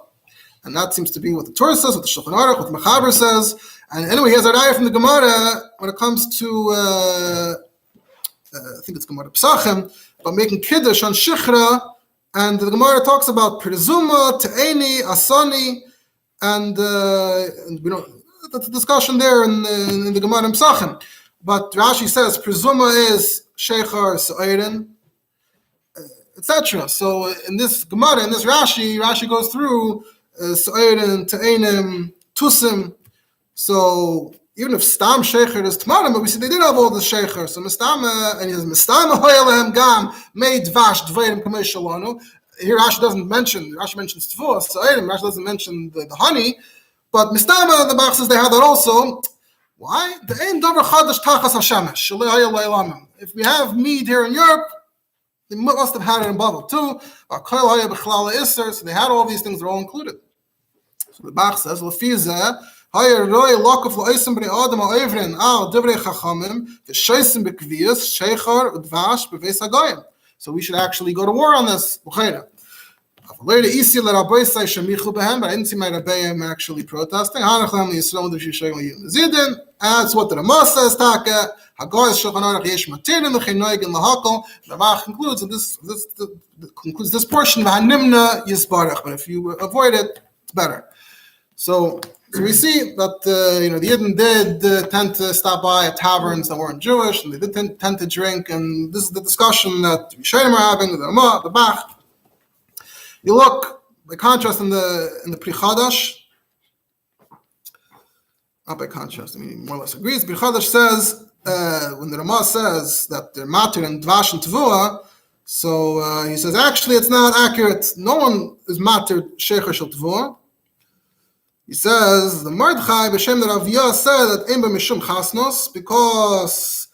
And that seems to be what the Torah says, what the Shulchan Aruch, what the Mechaber says. And anyway, he has an ayah from the Gemara when it comes to, I think it's Gemara Pesachim, about making Kiddush on Shichra. And the Gemara talks about Perzuma, Te'eni, Asani, and we know that's a discussion there in the Gemara in Pesachim. But Rashi says Perzuma is Shecher, So'erin, etc. So in this Gemara, in this Rashi goes through So'erin, Te'enim, Tusim. So even if Stam Shecher is Tmarim, but we see they did have all the Shecher. So Mistama, and he says, Mistama Hoyalehem Gam, made Dvash, Dveirim Kamei Shalonu. Here Rashi doesn't mention, Rashi mentions Tvua, so Rashi doesn't mention the honey, but Mistama, the Bach says they have that also. Why? The Ein Dover Chadash Tachas HaShemesh, Shalei Hayel Leilamim. If we have mead here in Europe, they must have had it in Babel too. Kolel Hayel B'chlal Isser, so they had all these things, they're all included. So the Bach says, L'fizeh, so we should actually go to war on this. But I didn't see my Rabbi actually protesting. That's what the Rama says. The Rama concludes, and this concludes this portion. But if you avoid it, it's better. So we see that the Yidden did tend to stop by at taverns that weren't Jewish, and they did tend to drink. And this is the discussion that Rishonim are having, the Rama, the Bach. You look by contrast in the Pri Chadash. Not by contrast, I mean more or less agrees. Pri Chadash says when the Rama says that they're matir and dvash and tvua, so he says actually it's not accurate. No one is matir shecher shel tvua. He says the Mordechai b'shem the Rav Yah said that ein b'mishum chasnos because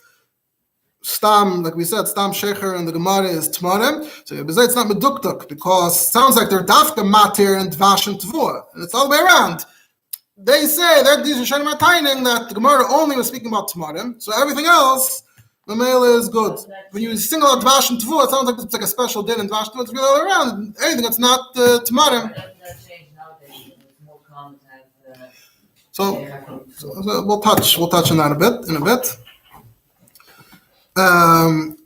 stam, like we said, stam shecher and the Gemara is tmarim. So it's not meduktuk because it sounds like they're dafka matir and dvash and tvua, and it's all the way around. They say that these Rishonim are taining that the Gemara only was speaking about tmarim, so everything else the male is good. When you single out dvash and tvua, it sounds like it's like a special din and dvash and tvua. It's really all around. Anything that's not tmarim. So we'll touch on that in a bit.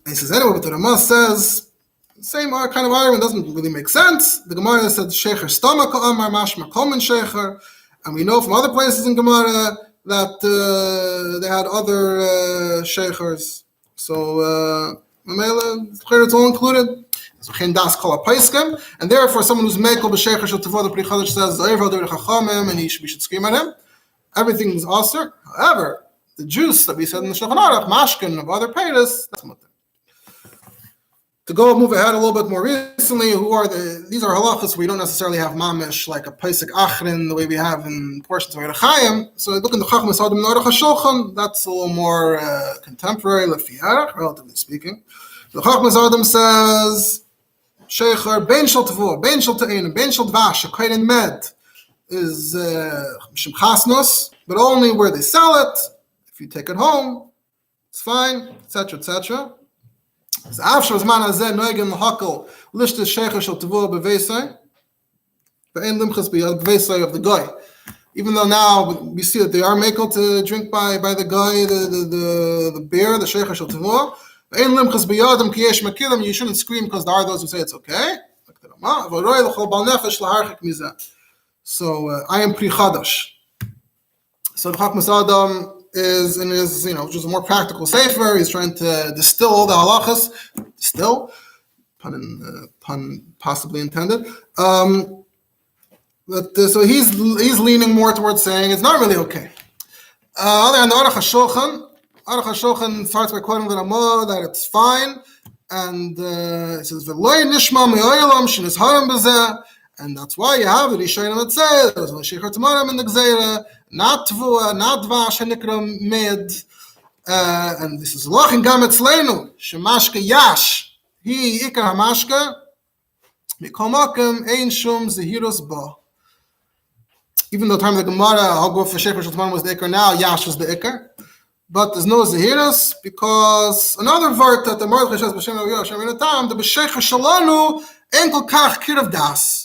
He says anyway, but the Rama says the same kind of argument doesn't really make sense. The Gemara said shecher stomach amar mashma kolmen shecher, and we know from other places in Gemara that they had other sheikhers. So it's all included. And therefore, someone who's mekel b'sheicher shel tavor, the Pri Chadash says, and we should scream at him. Everything is aser. However, the juice that we said in the Shulchan Aruch, mashkin of other peiros, that's mutter. To move ahead a little bit more recently, these are halachas where you don't necessarily have mamish like a pesach achrin the way we have in portions of Erechaim. So look in the Chachmas Adam and Aruch HaShulchan, that's a little more contemporary, relatively speaking. The Chachmas Adam says, Sheicher, ben shel tavor, ben shel ta'in, ben shel dvash, a kain med, is mishum chasnos, but only where they sell it. If you take it home, it's fine, etc., etc. Even though now we see that they are makel to drink by the guy, the beer, the sheikh shel tavor, you shouldn't scream because there are those who say it's okay. So I am Pri Chadash. So the Chachmas Adam is in his, just a more practical sefer. He's trying to distill all the halachas, pun possibly intended. So he's leaning more towards saying it's not really okay. Other than the Aruch HaShulchan starts by quoting the Ramah that it's fine, and it says v'lo nishma me'olam shenizharim b'zeh, and that's why you have the Rishonim that say there's only sheicher tamarim in the gzeira, not tvua, not dvash hanikra mid, and this is lachin gam etzleinu shemashka yash he ikar hamashka mikol makom ein shum zehirus ba. Even though the time of the Gemara, I'll go for sheicher tamarim was the ikar, now yash was the ikar, but there's no zehirus because another vart that the Mordechai says b'shem Rabbi Hashem in the time the b'sheicher shalanu ein kol kach kirav das.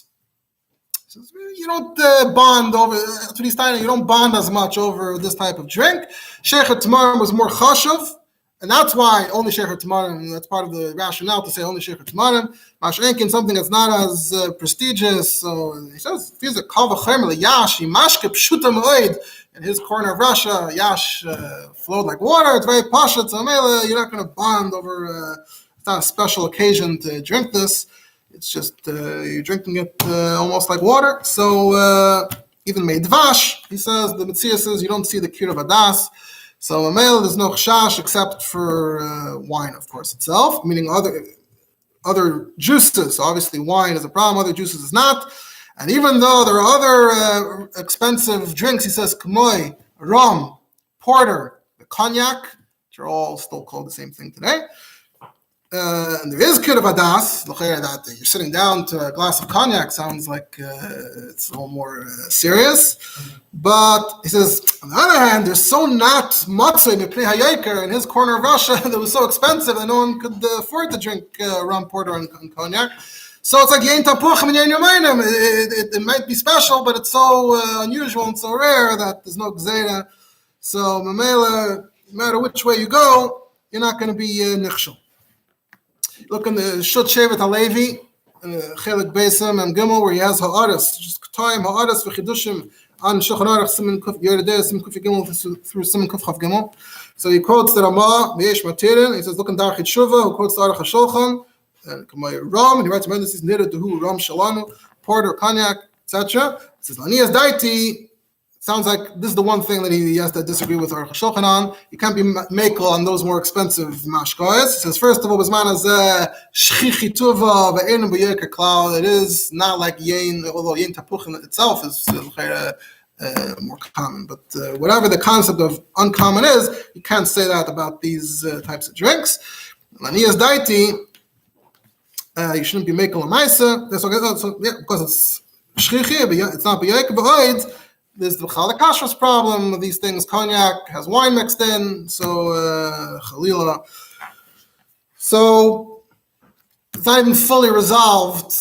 You don't bond over to these times. You don't bond as much over this type of drink. Sheikha Tamarim was more chashav, and that's why only Sheikha Tamarim. That's part of the rationale to say only Sheikha Tamarim. Mashrenkin, something that's not as prestigious. So he says, if he's a kal v'chomer yash, mashke pshuta me'oid. In his corner of Russia, yash flowed like water. It's very pasha. So you're not going to bond over. It's not a special occasion to drink this. It's just you're drinking it almost like water. So even made dvash, he says, the Metzia says you don't see the kirav adas. So there's no chashash except for wine, of course, itself, meaning other juices. Obviously, wine is a problem. Other juices is not. And even though there are other expensive drinks, he says kamoy, rum, porter, the cognac, which are all still called the same thing today. And there is kirav adas, that you're sitting down to a glass of cognac sounds like it's a little more serious. But he says, on the other hand, there's so not matzah mipnei hayaker in his corner of Russia that was so expensive that no one could afford to drink rum, porter, and cognac. So it's like yain tapuchim and yain yomayim. It might be special, but it's so unusual and so rare that there's no gzeira. So mamela, no matter which way you go, you're not going to be nichshel. Look in the Shut Shevet Halevi, Chelik Beisam and Gimel, where he has ha'aras, just time ha'aras v'chidushim on Shulchan Aruch Siman Kuf Yeridei Siman Kuf Gimel through Siman Kuf Chav Gimel. So he quotes the Ramah V'yesh Matirin. He says, look in Darchit Shuva, who quotes the Aruch HaShulchan, and Ram, and he writes parentheses Nira Dehu Ram Shalanu, porter, cognac, etc. He says Lanias Daiti. Sounds like this is the one thing that he has to disagree with Aruch HaShulchan on. You can't be makel on those more expensive mashkoyes. He says, first of all, shchichi tuva ve'enim b'yekar klal. It is not like yain, although yain tapuchin itself is more common. But whatever the concept of uncommon is, you can't say that about these types of drinks. Lanias daiti, you shouldn't be makel on maisa. So yeah, because it's shchichi, it's not b'yekar b'oid. There's the halachic problem of these things. Cognac has wine mixed in, so chalila. So it's not even fully resolved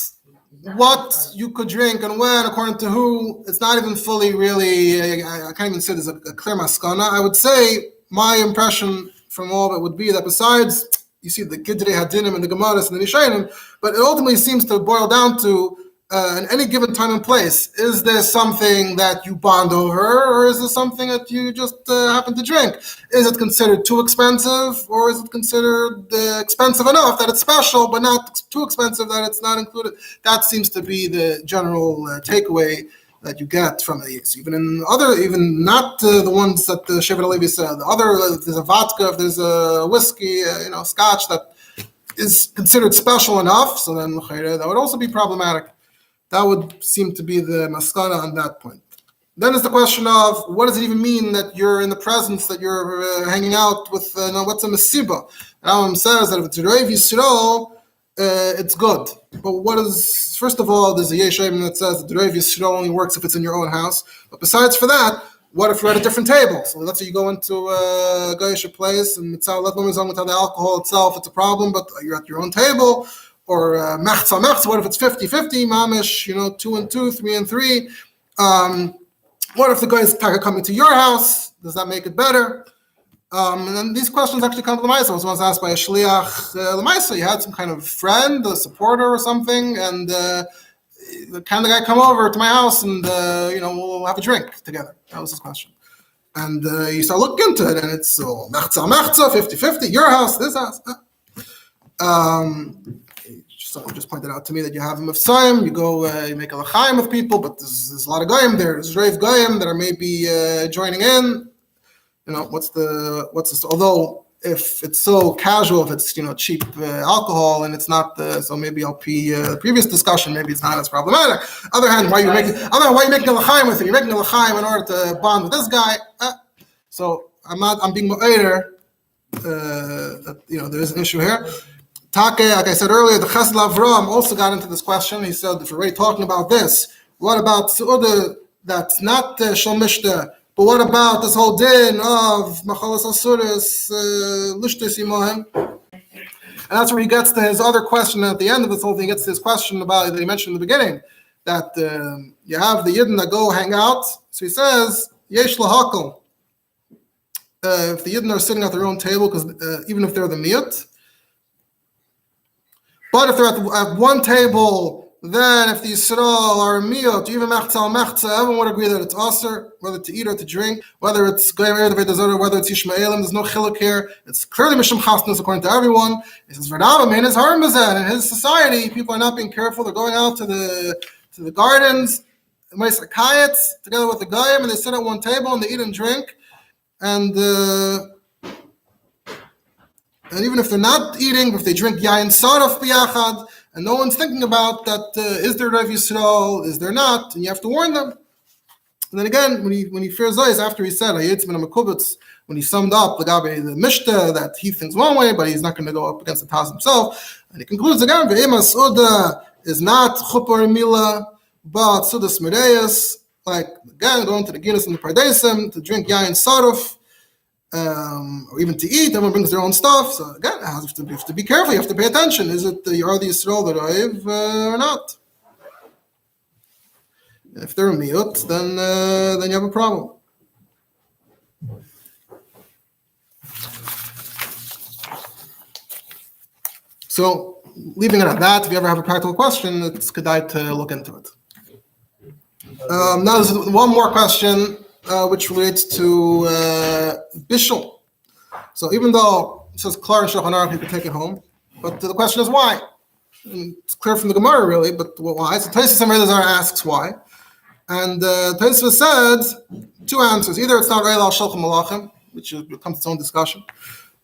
what you could drink and when, according to who. It's not even fully really. I can't even say there's a clear maskana. I would say my impression from all of it would be that besides you see the Gidrei Hadinim and the Gemaras and the Rishonim, but it ultimately seems to boil down to in any given time and place, is this something that you bond over, or is this something that you just happen to drink? Is it considered too expensive, or is it considered expensive enough that it's special, but not too expensive that it's not included? That seems to be the general takeaway that you get from the even in other, even not the ones that the Shevet Levi said. The other, if there's a vodka, if there's a whiskey, scotch that is considered special enough, so then that would also be problematic. That would seem to be the maskana on that point. Then is the question of what does it even mean that you're in the presence, that you're hanging out with, what's a mesiba? Rambam says that if it's a Reiv Yisrael, it's good. But what is, first of all, there's a Yeshayim that says that the Reiv Yisrael only works if it's in your own house. But besides for that, what if you're at a different table? So let's say you go into a Goyish place and it's let me know the alcohol itself, it's a problem, but you're at your own table. Or mechza, what if it's 50-50, mamish, 2 and 2, 3 and 3? What if the guy is coming to your house? Does that make it better? And then these questions actually come to the Maisa. I was once asked by a shliach the Maisa. You had some kind of friend, a supporter or something, and the guy come over to my house and we'll have a drink together. That was his question. And you start looking into it, and it's mechza, 50-50, your house, this house. Someone just pointed out to me that you have a mifsaim, you go, you make a l'chaim with people, but there's a lot of goyim there. There's reiv goyim that are maybe joining in. What's this? Although if it's so casual, if it's cheap alcohol and it's not so maybe I'll be the previous discussion, maybe it's not as problematic. Other hand, why are you making a l'chaim with him? You're making a l'chaim in order to bond with this guy. So I'm being mu'ayr that there is an issue here. Take, like I said earlier, the Chesed Avram also got into this question. He said, if we're already talking about this, what about Su'udah that's not Shal Mishta, but what about this whole din of Machalas Asuris, Lishtis Imohim? And that's where he gets to his other question at the end of this whole thing. He gets to his question about that he mentioned in the beginning, that you have the Yidden that go hang out. So he says, Yesh Lahakal. If the Yidden are sitting at their own table, because even if they're the Miyut, but if they're at one table, then if the Yisrael are miyot, even mechza, everyone would agree that it's aser, whether to eat or to drink, whether it's goyim or whether it's Yishmaelim. There's no chiluk here. It's clearly mishum chasnus according to everyone. He says, "V'nam in his harmazan, in his society, people are not being careful. They're going out to the gardens, kayets, together with the goyim, and they sit at one table and they eat and drink, and even if they're not eating, if they drink yain saraf biyachad, and no one's thinking about that, is there Rav Yisrael, is there not, and you have to warn them. And then again, when he fears eyes, after he said, when he summed up the Mishnah that he thinks one way, but he's not going to go up against the Taz himself, and he concludes again, Ve'ema Suda is not Chupar Mila, but Suda Smereyas, like again, going to the Guinness and the Pardesim to drink yain saraf, or even to eat. Everyone brings their own stuff. So again, you have to be careful. You have to pay attention. Is it are the Yisrael the Reiv or not? If they're a miyut, then you have a problem. So leaving it at that, if you ever have a practical question, it's good to look into it. Now there's one more question. Which relates to Bishul. So even though it says Klar and Shulchan Aruch, you can take it home, but the question is why? And it's clear from the Gemara really, but why? So Tosfos Amar asks why, and Tosfos said two answers. Either it's not Reil al Shulchan Malachim, which becomes its own discussion,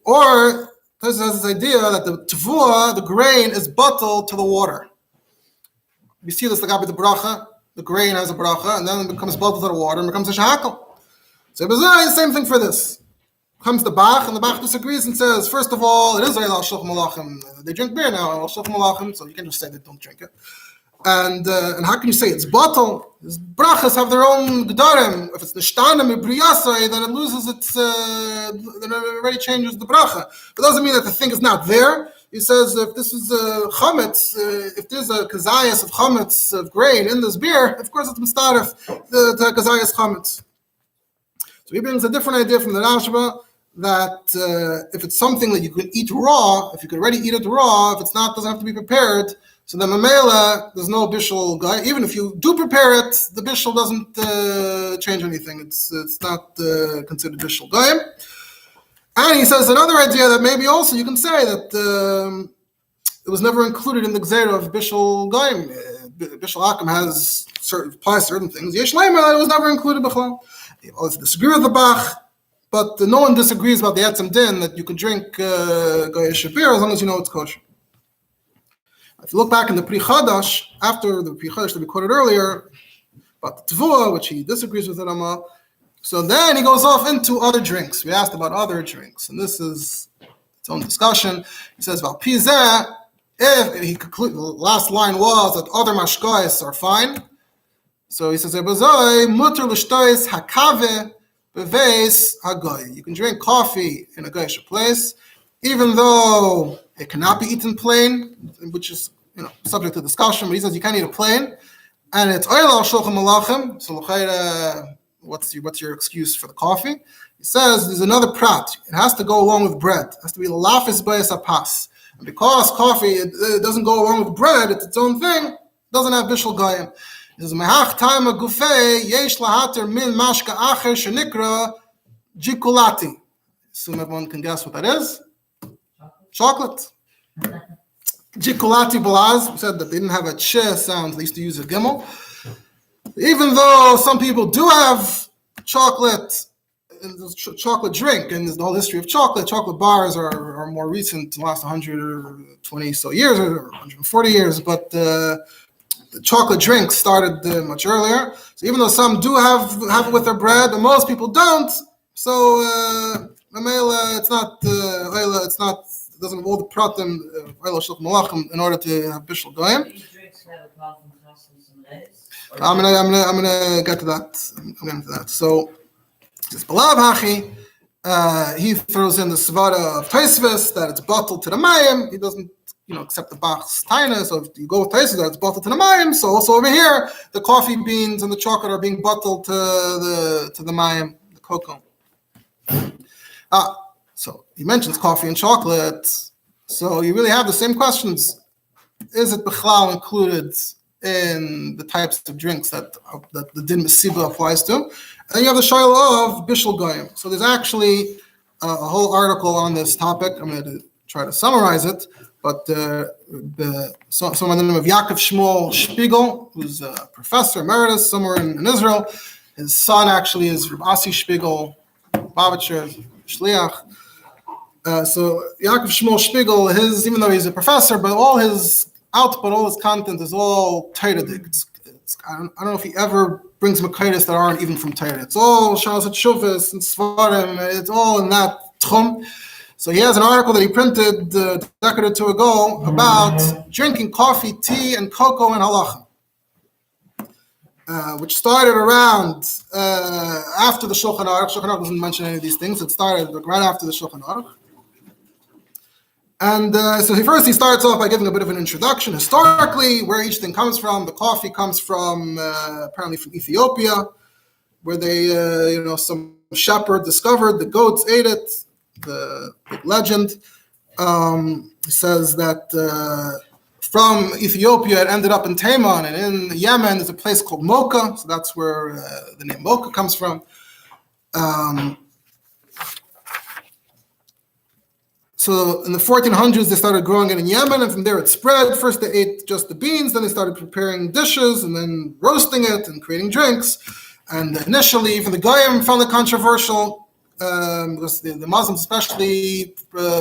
or Tosfos has this idea that the Tavua, the grain, is bottled to the water. We see this like the bracha. The grain has a bracha, and then it becomes bottled to the water and becomes a shahakal. So the same thing for this. Comes the Bach, and the Bach disagrees and says, first of all, it is Reil al Shulchan Malachim. They drink beer now, al Shulchan Malachim, so you can just say they don't drink it. And how can you say it's bottled? These brachas have their own gedarim. If it's nishtanim ibriyasai, then it loses its, then it already changes the bracha. But it doesn't mean that the thing is not there. He says if this is chametz, if there's a kazayas of chametz of grain in this beer, of course it's mistaref the kazayas chametz. So he brings a different idea from the Rashba that if it's something that you can eat raw, if you can already eat it raw, if it's not, doesn't have to be prepared, So the mamela, there's no bishul guy. Even if you do prepare it, the bishul doesn't change anything. It's not considered bishul goyim. And he says another idea that maybe also you can say that it was never included in the gzeira of bishul goyim. Bishul akum applies certain things. Yesh leima, it was never included b'chlal. You always disagree with the Bach, but no one disagrees about the etzem din that you can drink goyish beer as long as you know it's kosher. If you look back in the Pri Chadash, after the Pri Chadash that we quoted earlier, about the Tavua, which he disagrees with the Rama, so then he goes off into other drinks. We asked about other drinks, and this is its own discussion. He says, Val Pizeh, if he concludes, the last line was that other mashkois are fine. So he says, mutter l'shtois hakave beveis hagoy. You can drink coffee in a goyish place, even though it cannot be eaten plain, which is subject to discussion. But he says you can't eat it plain, and it's oil al shulchan malachim. So what's your excuse for the coffee? He says there's another prat. It has to go along with bread. It has to be lafis bayas apas. And because coffee it doesn't go along with bread, it's its own thing. It doesn't have bishul goyim. He says mehach taima gufei yesh lahater min mashka acher shenikra jikulati. Assume everyone can guess what that is. Chocolate. Jikulati balaz. We said that they didn't have a ch sound. They used to use a gimel. Even though some people do have chocolate, chocolate drink, and there's the whole history of chocolate. Chocolate bars are more recent, the last 120 so years or 140 years. But the chocolate drink started much earlier. So even though some do have it with their bread, and most people don't. So it's not it's not. It doesn't have all the pratim in order to have bishul goyim. These drinks have a problem costing some days. I'm gonna get to that. I'm getting to that. So this balav hachi, he throws in the svara of Tosfos that it's bottled to the mayim. He doesn't, accept the Bach's taina. So if you go with Tosfos that it's bottled to the mayim, so also over here the coffee beans and the chocolate are being bottled to the mayim, the cocoa. So he mentions coffee and chocolate. So you really have the same questions. Is it b'chlal included in the types of drinks that the din mesiba applies to? And then you have the shayla of bishul goyim. So there's actually a whole article on this topic. I'm going to try to summarize it. But someone by the name of Yaakov Shmuel Spiegel, who's a professor emeritus somewhere in Israel, his son actually is Rabbi Spiegel, Babitcher, Shliach. So Yaakov Shmuel Spiegel, even though he's a professor, but all his output, all his content is all Torah-dig. I don't know if he ever brings Makaitis that aren't even from Torah. It's all Shalas Shuvas and Svarim. It's all in that tchum. So he has an article that he printed a decade or two ago about drinking coffee, tea, and cocoa in halacha, which started around after the Shulchan Aruch. Shulchan Aruch doesn't mention any of these things. It started right after the Shulchan Aruch. And so he starts off by giving a bit of an introduction historically, where each thing comes from. The coffee comes from apparently from Ethiopia, where they, some shepherd discovered the goats ate it. The big legend says that from Ethiopia it ended up in Taman, and in Yemen there's a place called Mocha, so that's where the name Mocha comes from. So in the 1400s, they started growing it in Yemen, and from there it spread. First they ate just the beans, then they started preparing dishes, and then roasting it and creating drinks. And initially, even the Goyim found it controversial, because the Muslims especially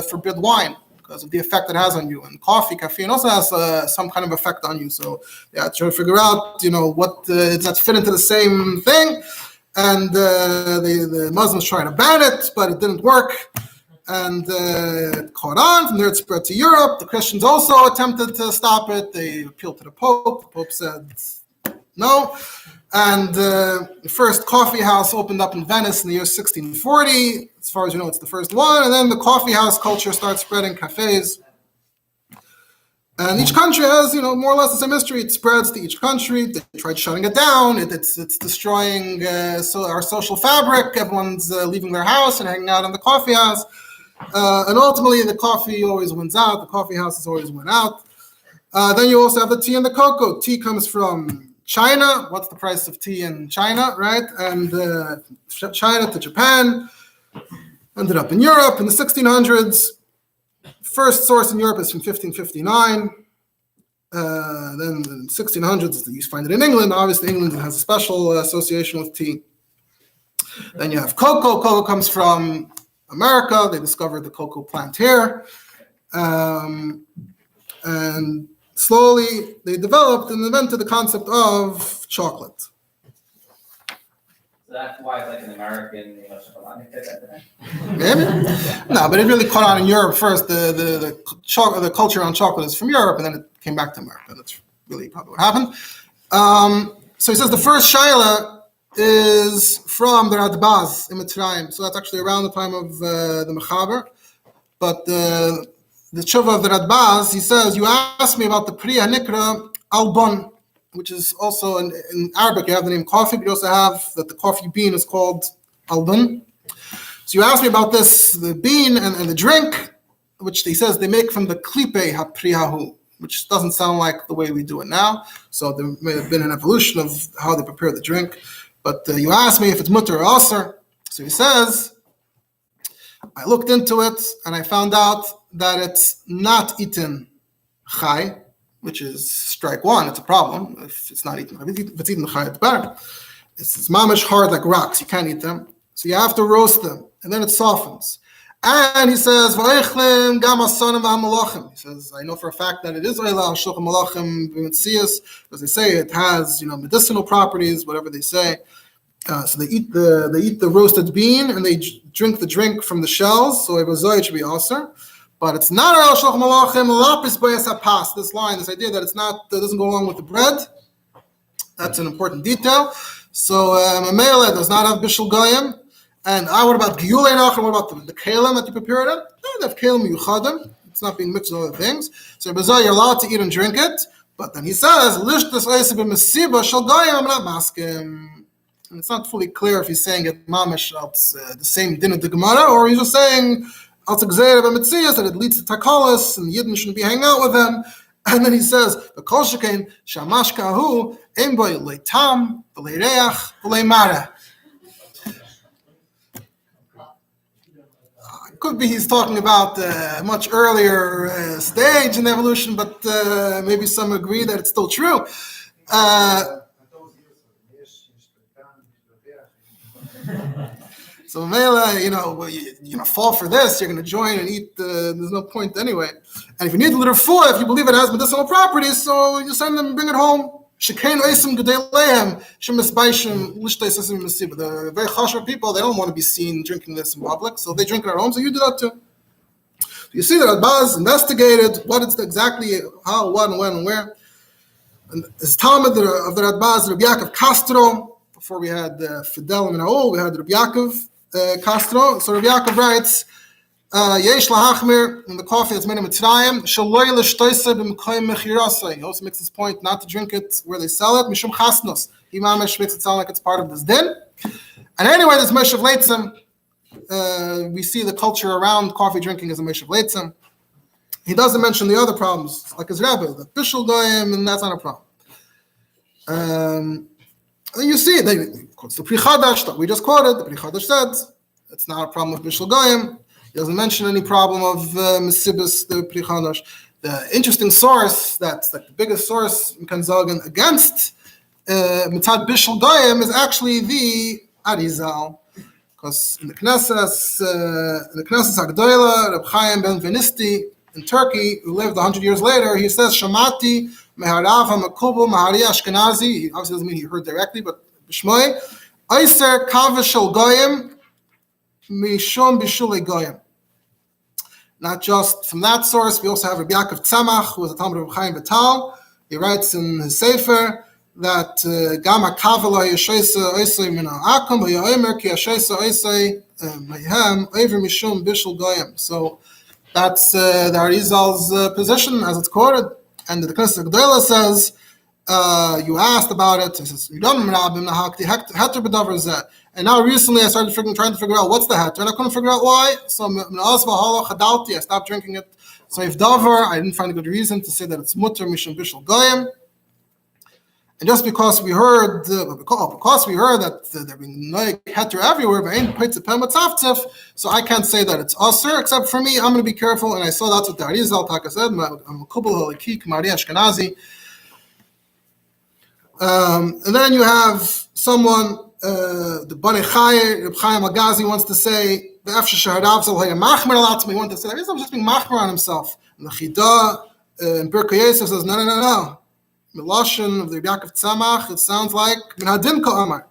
forbid wine because of the effect it has on you. And caffeine also has some kind of effect on you. So try to figure out, what does that fit into the same thing. And the Muslims tried to ban it, but it didn't work. And it caught on. From there, it spread to Europe. The Christians also attempted to stop it. They appealed to the Pope. The Pope said no. And the first coffee house opened up in Venice in the year 1640. As far as you know, it's the first one. And then the coffee house culture starts spreading, cafes. And each country has, more or less the same history. It spreads to each country. They tried shutting it down. It's destroying our social fabric. Everyone's leaving their house and hanging out in the coffee house. And ultimately, the coffee always wins out. The coffee houses always win out. Then you also have the tea and the cocoa. Tea comes from China. What's the price of tea in China, right? And China to Japan, ended up in Europe in the 1600s. First source in Europe is from 1559. Then in the 1600s, you find it in England. Obviously, England has a special association with tea. Then you have cocoa. Cocoa comes from America. They discovered the cocoa plant here. And slowly they developed and invented the concept of chocolate. So that's why it's like an American, chocolate. Maybe? No, but it really caught on in Europe first. The culture on chocolate is from Europe, and then it came back to America. That's really probably what happened. So he says the first shaila is from the Radbaz in Mitzrayim. So that's actually around the time of the Mechaber. But the tshuva of the Radbaz, he says, you asked me about the Priya Nikra Albon, which is also in Arabic, you have the name coffee, but you also have that the coffee bean is called Albon. So you asked me about this, the bean and the drink, which he says they make from the klipe hapriyahu, which doesn't sound like the way we do it now. So there may have been an evolution of how they prepare the drink. But you asked me if it's mutter or aser. So he says, I looked into it and I found out that it's not eaten chai, which is strike one. It's a problem if it's not eaten. If it's eaten chai, it's better. It's mamish hard like rocks. You can't eat them. So you have to roast them, and then it softens. And he says, V'eichlim gam asonim v'hamalachim. He says, I know for a fact that it is oila shulchan malachim b'mitzias, because they say it has, medicinal properties, whatever they say. So they eat the roasted bean and they drink the drink from the shells. So it should be aser, but it's not oila shulchan malachim lapis bayas hapas. This line, this idea that that doesn't go along with the bread. That's an important detail. So mamela does not have bishul goyim. And what about giyulei nachem? What about the kalim that you prepare it in? No, they have kalim yuchadim. It's not being mixed with other things. So you're allowed to eat and drink it. But then he says, lishtas oisib b'mesiba shel goyim, I'm not maskim. And it's not fully clear if he's saying it mamish the same din of the Gemara, or he's just saying that it leads to takalas and Yidden shouldn't be hanging out with them. And then he says, the kol shekain shamash kahu ein bo leitam v'leireach v'leimara. Could be he's talking about a much earlier stage in the evolution, but maybe some agree that it's still true. So Mela, you're gonna fall for this. You're gonna join and eat. There's no point anyway. And if you need a little food, if you believe it has medicinal properties, so you send them, bring it home. Shekain oisim gedei lehem shemisbaishim lishtei sesim mesiba. The very chashuv people, they don't want to be seen drinking this in public, so they drink it at home. So you do that too. So you see that Rabbi investigated what it's exactly how, when, and where. And his Talmud of the Rabbi, Rabbi Yaakov Castro. Before we had Fidel and Naul, we had Rabbi Yaakov Castro. So Rabbi Yaakov writes, Yesh lahachmir, in the coffee that's made in Mitzrayim, shaloi l'shtoise b'mkoyim mechirasai. He also makes this point not to drink it where they sell it, mishum chasnos. He mamish makes it sound like it's part of this din. And anyway, this Moshe Leitzim, we see the culture around coffee drinking as a Moshe Leitzim. He doesn't mention the other problems, like his Rabbi, the bishul goyim, and that's not a problem. And you see, it's the Pri Chadash that we just quoted. The Pri Chadash said it's not a problem with bishul goyim. He doesn't mention any problem of Mesibus, the Pri Chadash. The interesting source, that's like the biggest source in Kanzagan against Mitzad Bishul Goyim is actually the Arizal. Because in the Knesset Agdoila, Reb Chaim ben Venisti in Turkey, who lived 100 years later, he says, Shamati meharav ha'makubu mahari Ashkenazi. He obviously doesn't mean he heard directly, but Bishmoi, Oyser kavashel Goyim mishum bishulei Goyim. Not just from that source, we also have Rabbi Yaakov Tzemach, who was a Talmud of Chaim Vital. He writes in his Sefer that Gama Kavala Yeshoisa Oisei Mina Akum V'Yomer Ki Yeshoisa Oisei Mayhem Over Mishum Bishul Goyim. So that's the Arizal's position as it's quoted. And the Knesset Gdoila says, you asked about it. He says, and now recently I started trying to figure out what's the heter, and I couldn't figure out why. So I stopped drinking it. So if davar, I didn't find a good reason to say that it's mutter mishum bishul goyim. And just because we heard that they're being like heter everywhere, so I can't say that it's usher, except for me, I'm going to be careful, and I saw that's what the Arizal Taka said, I'm a kubal halachic, Maria Ashkenazi. And then you have someone, the Bnei Chaye, Reb Chaim Agazi wants to say, the Efshe Shahadav Zalhaya Machmer Alatzmi, he wanted to say, he's just being Machmer on himself. And the Chida, in Birkei Yosef says, no. Miloshin of the Yaakov Tzamach, it sounds like Min Hadin Ka'amar.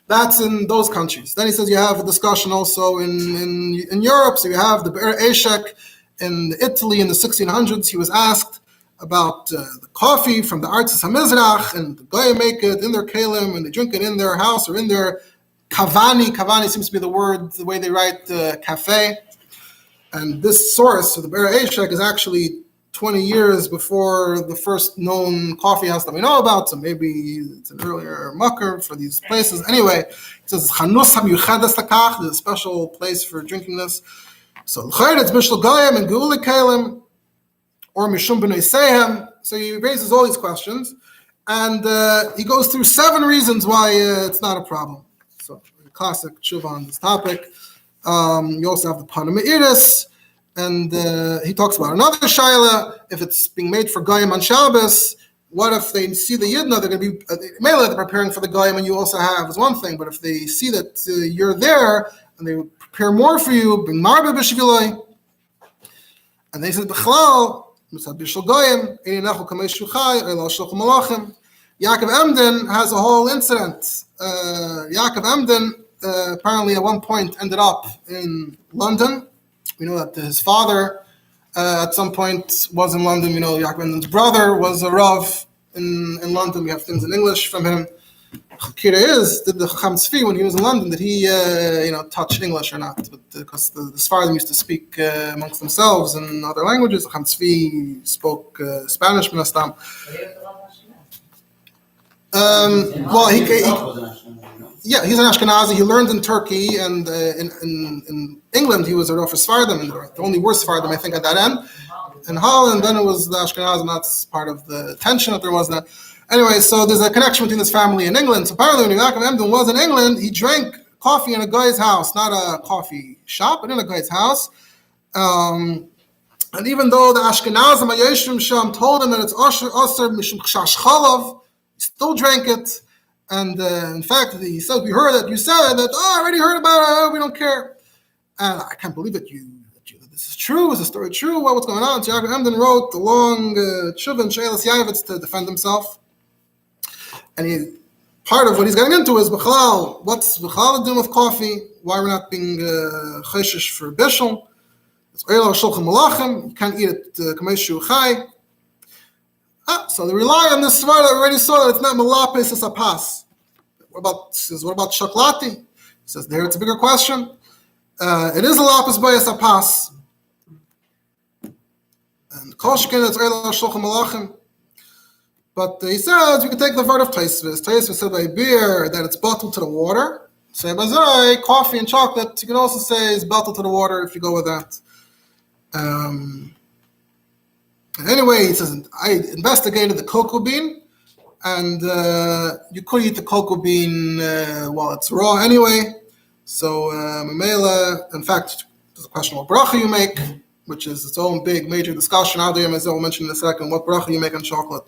That's in those countries. Then he says you have a discussion also in Europe. So you have the Be'er Eshek in Italy in the 1600s. He was asked about the coffee from the Artzis HaMizrach, and the Goyim make it in their kelim, and they drink it in their house or in their kavani. Kavani seems to be the word, the way they write cafe. And this source of the Be'er Eshek is actually 20 years before the first known coffee house that we know about, so maybe it's an earlier mucker for these places. Anyway, it says Chanus HaMiyuchedes Takach, there's a special place for drinking this. So it's Bishul Goyim and Geuli Kalim, or Mishum B'nai Sehem. So he raises all these questions, and he goes through 7 reasons why it's not a problem. So classic tshuva on this topic. You also have the Panamairis. And he talks about another shaila. If it's being made for goyim on Shabbos, what if they see the yidna? They're going to be mainly they're preparing for the goyim, and you also have is one thing. But if they see that you're there and they prepare more for you, bring marbe b'shviloi, and they said b'chlal mitzad bishul goyim ein nechu kamei shuchai elo shloch malachim. Yaakov Emden has a whole incident. Yaakov Emden apparently at one point ended up in London. We know that his father at some point was in London. We know Yaakov Emden's brother was a Rav in London. We have things in English from him. Kira is, did the Chacham Tzvi when he was in London, did he touch English or not? Because the Sfardim used to speak amongst themselves in other languages. Chacham Tzvi spoke Spanish, Minastam. He's an Ashkenazi. He learned in Turkey, and in England he was a Rosh Sfardim, the only worst Sfardim I think at that end. In Holland, then it was the Ashkenazi, and that's part of the tension that there was there. Anyway, so there's a connection between his family and England. So apparently when Yaakov Emden was in England, he drank coffee in a guy's house, not a coffee shop, but in a guy's house. And even though the Ashkenazim Hayeshim Sham told him that it's Osir Mishum Chash Chalav, he still drank it. And in fact, he said, we heard that you said that, I already heard about it, we don't care. And I can't believe that this is true. Is the story true? What's going on? So Yaakov Emden wrote a long tshuva and Sheilas Yavitz to defend himself. And part of what he's getting into is, what's B'chalal doing with coffee? Why we're not being chayshish for bishul? It's oil shulchan malachim. You can't eat it kamei shuchai. So they rely on this svar that we already saw that it's not malapes, it's apas. What about shaklati? He says there it's a bigger question. It is a lapis bayas apas. And koshkin it's oil shulchan malachim. But he says, you can take the word of Taisvis. Taisvis said by beer that it's bottled to the water. Say bazai, coffee and chocolate, you can also say it's bottled to the water if you go with that. Anyway, he says, I investigated the cocoa bean, and you could eat the cocoa bean while it's raw anyway. So, Mamela, in fact, there's a question what bracha you make, which is its own big major discussion. Adiyam, as I'll mention in a second, what bracha you make on chocolate.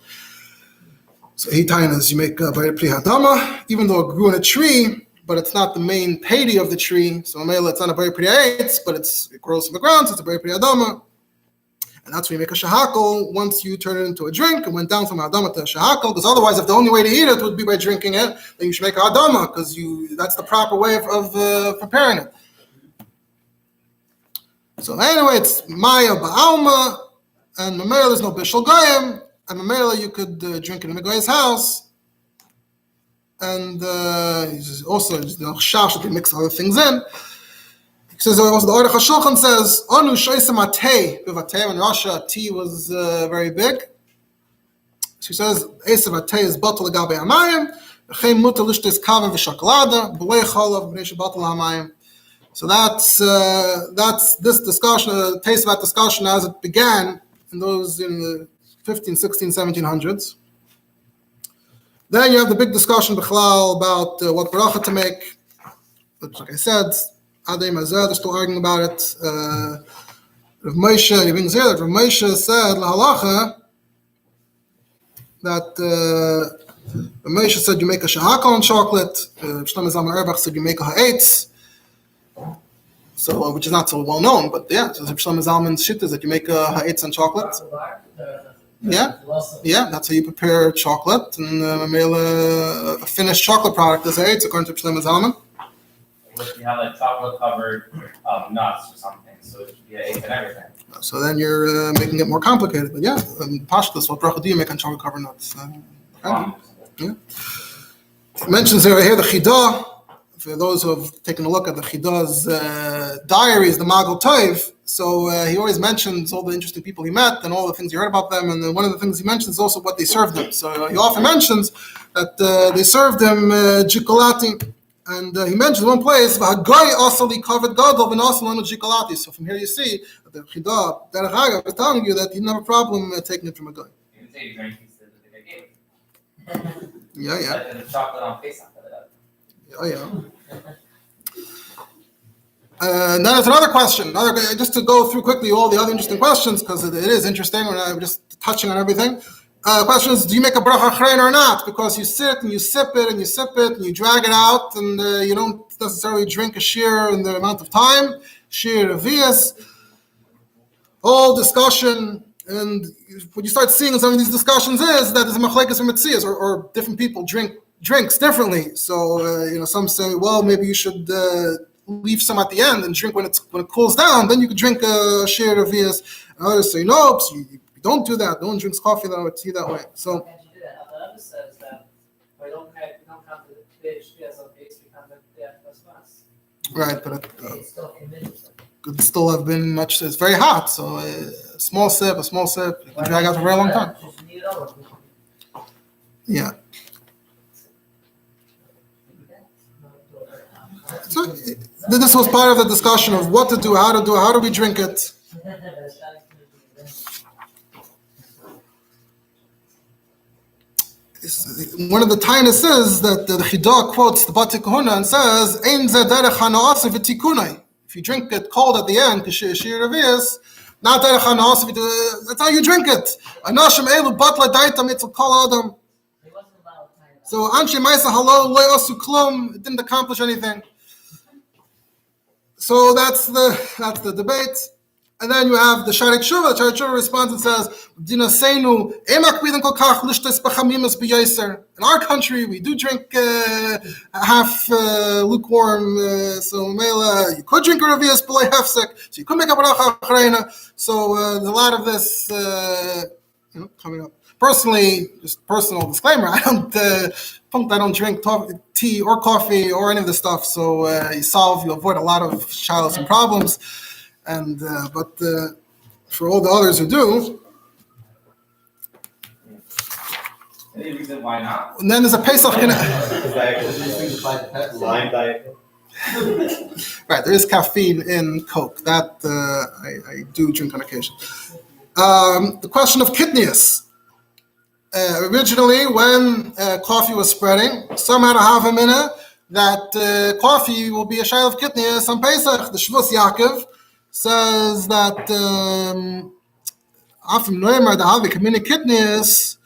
So Eitainas, you make Bayir Pri Hadama, even though it grew in a tree, but it's not the main payday of the tree. So Mela, it's not a Bayir Pri Eitz, but it grows from the ground, so it's a Bayir Pri Hadama. And that's when you make a shahakal once you turn it into a drink and went down from Hadama to a shahakal, because otherwise, if the only way to eat it would be by drinking it, then you should make a Hadama, because that's the proper way of preparing it. So anyway, it's Maya Ba'alma, and Mamela, there's no Bishul Goyim. And Mamela, you could drink it in a guy's house. And also, shash, they mix other things in. He says, also the Orach HaShulchan says, Onu shoysem atei. In Russia, tea was very big. So he says, Esav atei is batal agabe hamayim. V'chein mutar lishtes kavim v'shakolada. B'lei cholav b'nei shebatal hamayim. So that's this discussion, a taste of that discussion as it began in the 15, 16, 1700s. Then you have the big discussion b'chalal about what bracha to make. But like I said, Adei Mazeh, they're still arguing about it. Rav Moshe, you didn't say that Rav Moshe said halacha that Rav Moshe said you make a shahakal on chocolate. Shlomo Zalman Auerbach said you make a ha'etz. So, which is not so well known, but yeah, so Shlomo Zalman's shit is that you make a ha'etz on chocolate. Yeah, that's how you prepare chocolate, and a finished chocolate product is ha'etz according to Shlomo Zalman. If you have like chocolate covered nuts or something, so it should be an eighth and everything. So then you're making it more complicated. But yeah, pashtus, what bracha do you make on chocolate covered nuts? It mentions here the Chidah. For those who have taken a look at the Chidah's diaries, the Magal Tov, so he always mentions all the interesting people he met and all the things he heard about them. And then one of the things he mentions is also what they served him. So he often mentions that they served him jikolati. And he mentions one place, V'hagoy asali kavod gadol v'nasal anu jikolati. So from here you see that the Chidah, Derech Hagav, is telling you that he didn't have a problem taking it from a guy. You can say you drink instead of the gave. Yeah. Like the chocolate on Pesach. Yeah. Then there's another question. Just to go through quickly all the other interesting questions, because it is interesting. We're just touching on everything. The question is, do you make a bracha achrein or not? Because you sit and you sip it and you sip it and you drag it out, and you don't necessarily drink a shiur in the amount of time. Shiur revius. Whole discussion. And what you start seeing in some of these discussions is that there's a machlekes and mitzias, or different people drinks differently. So some say, well, maybe you should leave some at the end and drink when it cools down. Then you can drink a shiur revius. And others say, no, you don't do that. No one drinks coffee that way, tea that way. So. Can't you do that? Rabbi says that we don't count the fish as a base, we count the Christmas. Right, but It's still committed. could still have been much. It's very hot, so a small sip, you can drag out for a very long time. Just knead it over. Yeah. So this was part of the discussion of what to do, how do we drink it. One of the Tainas says that the Chidah quotes the Bati Kahuna and says, "Ein ze derech hana'asa v'tikunai." If you drink it cold at the end, shiur revius, not derech hana'asa v'tikunai. That's how you drink it. Anashim elu batla daita mitzel kol adam. So anshe ma'isa halo lo yasu klum. It didn't accomplish anything. So that's the debate. And then you have the Sharet Shuva. The Sharet Shuva responds and says, in our country, we do drink half lukewarm, so you could drink a revius below hefsek, so you could make a bracha achreina. So there's a lot of this coming up. Personally, just personal disclaimer, I don't drink tea or coffee or any of this stuff, so you avoid a lot of shilos and problems. And but for all the others who do, Any reason why not? and then there's a Pesach. Lime diet. Right, there is caffeine in Coke. That I do drink on occasion. The question of kidneys. Originally, when coffee was spreading, some had a havamina that coffee will be a shayla of kidneys on Pesach. The Shvus Yaakov says that Afim Noemar the Havik Mina kidneys,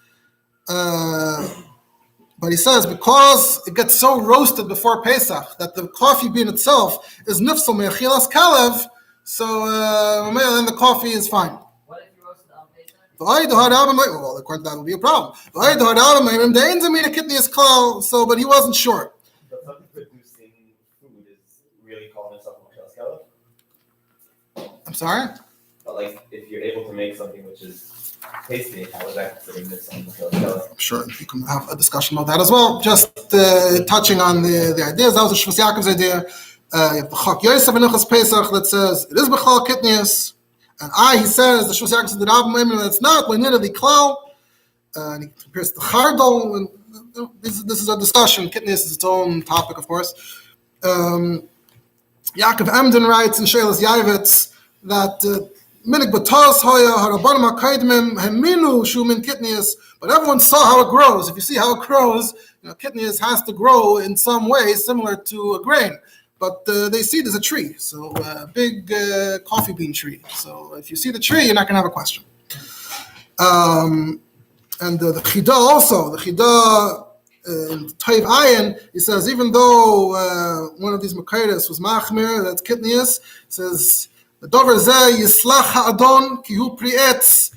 but he says because it gets so roasted before Pesach that the coffee bean itself is nifsal me'achilas kalev, so then the coffee is fine. What if you roasted on Pesach? Well, according to that, would be a problem. So, but he wasn't sure. But something producing food is really calling itself a machal skala. I'm sorry? But like, if you're able to make something which is tasty, how is that considered this on machal skala? Sure, you can have a discussion about that as well. Just touching on the ideas. That was the Shvus Yaakov's idea. You have the Chak Yosef in Ilchos Pesach that says it is Bechal Kitnius. And he says, the Shvus Yaakov said that that it's not, the klal. And he compares the Chardol. And this is a discussion. Kitnius is its own topic, of course. Yaakov Emden writes in Shelas Yavitz that minik batos hoya harabanim hakaidmim heminu shu min kitnius, but everyone saw how it grows. If you see how it grows, kitnius has to grow in some way similar to a grain. But they see it as a tree, so a big coffee bean tree. So if you see the tree, you're not going to have a question. And the Chida also, the Chida in Toiv Ayin, he says, even though one of these Makairis was Machmir, that's Kitnius, says, the Dover Zeh Yislach Ha'adon Ki Hu Pri'etz.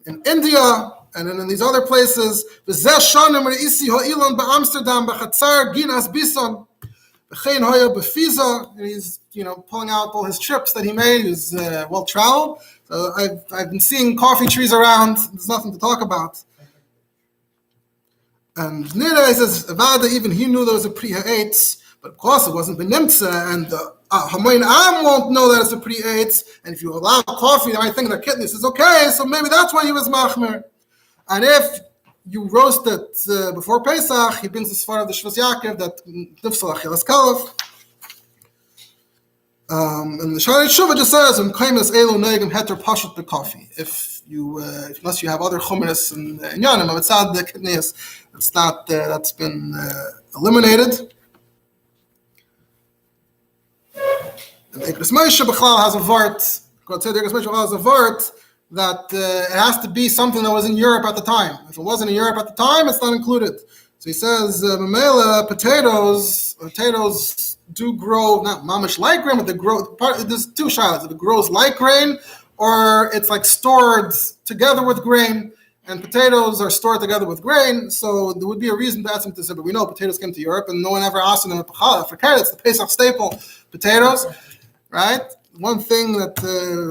In India, and then in these other places, V'zeh Shanim Re'isi Ha'ilon Ba'Amsterdam B'chatzar Ginas Bison. V'chein Hoya B'fiza, and he's, pulling out all his trips that he made. He's well-traveled. So I've been seeing coffee trees around. There's nothing to talk about. And Nira says, Avada, even he knew there was a Pri Ha'etz, but of course it wasn't Benimtza, and Hamoin Am won't know that it's a Pri Ha'etz, and if you allow coffee, they might think that Kitnis is okay, so maybe that's why he was Machmer. And if you roast it before Pesach, he brings this far of the Shvus Yaakov that Nifsal Achilas Kalef. And the Shari Shuvah just says, "Kaimas elu neigim heter pashut the coffee." If you, unless you have other chumras and yanim, it's not the kidneys. It's not that's been eliminated. And Ekres Moshe Bechlal has a vart. God said Ekres Moshe has a vart that it has to be something that was in Europe at the time. If it wasn't in Europe at the time, it's not included. So he says, Mamela, potatoes do grow, not mamish like grain, but they grow, there's two shilas. If it grows like grain, or it's like stored together with grain, and potatoes are stored together with grain, so there would be a reason to ask them to say, but we know potatoes came to Europe, and no one ever asked them at Pachala. For carrot, it's the Pesach staple, potatoes, right? One thing that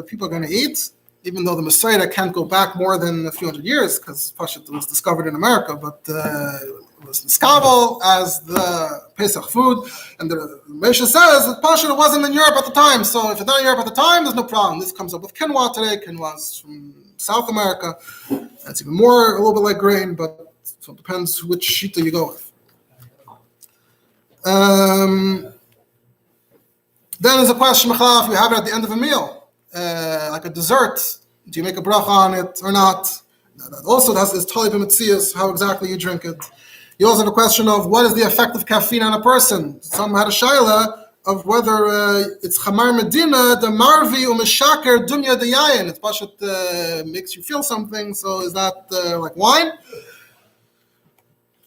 people are going to eat, even though the Messiah can't go back more than a few hundred years, because Pashut was discovered in America, but it was Niskabel as the Pesach food, and the Moshe says that Pashut wasn't in Europe at the time, so if it's not in Europe at the time, there's no problem. This comes up with quinoa today. Quinoa's from South America. It's even more, a little bit like grain, but so it depends which shita you go with. Then there's a question, if you have it at the end of a meal, like a dessert, do you make a bracha on it or not? That also is totally b'metzias, how exactly you drink it. You also have a question of what is the effect of caffeine on a person. Some had a shaila of whether it's chamar medina, the marvi umeshaker dunya deyayin. It's pashat makes you feel something. So is that like wine?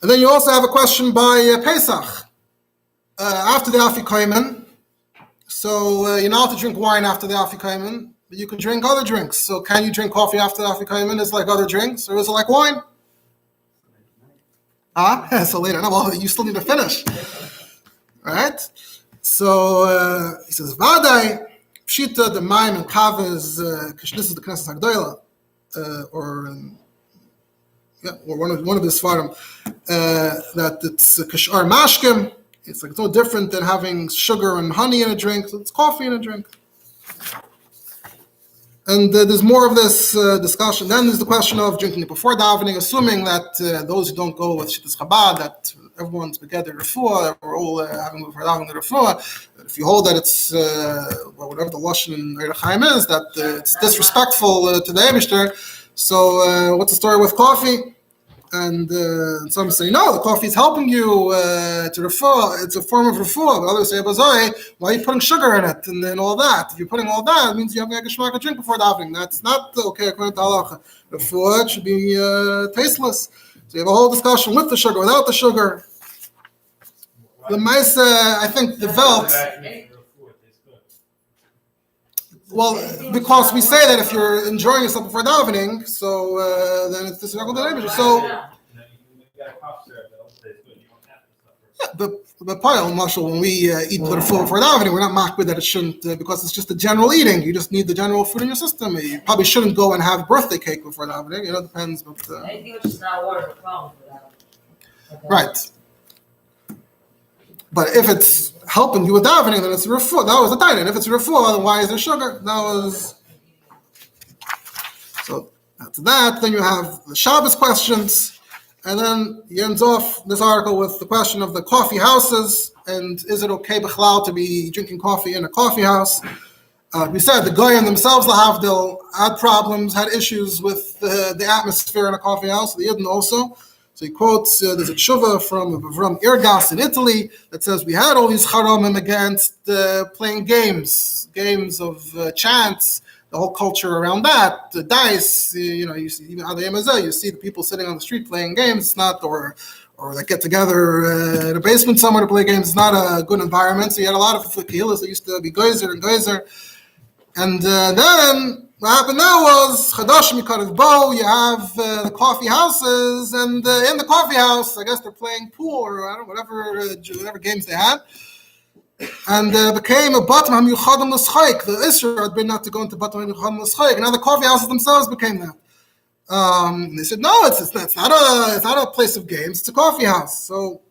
And then you also have a question by Pesach after the afikomen. So you're not allowed to drink wine after the afikomen, but you can drink other drinks. So can you drink coffee after the afikomen? Is it like other drinks, or is it like wine? So later. No, well, you still need to finish, right? So he says, "Vadai pshita the maim and kava is kishnis the knesset hagdoila, or one of his svarim that it's kishar mashkim. It's like it's no different than having sugar and honey in a drink. So it's coffee in a drink." And there's more of this discussion. Then there's the question of drinking it before davening, assuming that those who don't go with Shittas Chabad, that everyone's together refuah, we're all having before davening the refuah. If you hold that it's whatever the lashon in Eirach Chaim is, that it's disrespectful to the Eibishter. So what's the story with coffee? And some say, no, the coffee is helping you to refuah. It's a form of refuah. But others say, why are you putting sugar in it and then all that? If you're putting all that, it means you have a geschmack drink before davening. That's not okay according to halacha. Refuah should be tasteless. So you have a whole discussion with the sugar, without the sugar. The mice, I think, developed. Well, because we say that if you're enjoying yourself before davening, so then it's disrespectful to the neighbor. So, yeah, but Payal, Marshall, when we eat the food before davening, we're not makbid that it shouldn't, because it's just the general eating. You just need the general food in your system. You probably shouldn't go and have birthday cake before davening. It depends. But anything which is not water, the problem for that. Okay. Right. But if it's helping you with davening, then it's a refuah. That was the time. If it's a refuah, then why is there sugar? That was. So after that, then you have the Shabbos questions. And then he ends off this article with the question of the coffee houses, and is it okay b'chlal to be drinking coffee in a coffee house? We said the goyim themselves, lahavdil, had problems, had issues with the atmosphere in a coffee house, the Yidden also. So he quotes, there's a tshuva from Irgas in Italy that says we had all these charamim against playing games of chants, the whole culture around that, the dice, you see, even you see the people sitting on the street playing games. It's not, or they get together in a basement somewhere to play games. It's not a good environment. So you had a lot of kehillas that used to be geyser. And then what happened now was Chadash Mikarav Bo, you have the coffee houses, and in the coffee house, I guess they're playing pool or I don't know, whatever games they had. And became a Batam HaMiyuchadim L'Schaik. The Isra had been not to go into Batam HaMiyuchadim L'Schaik. And now the coffee houses themselves became that. And they said, no, it's not a place of games, it's a coffee house. So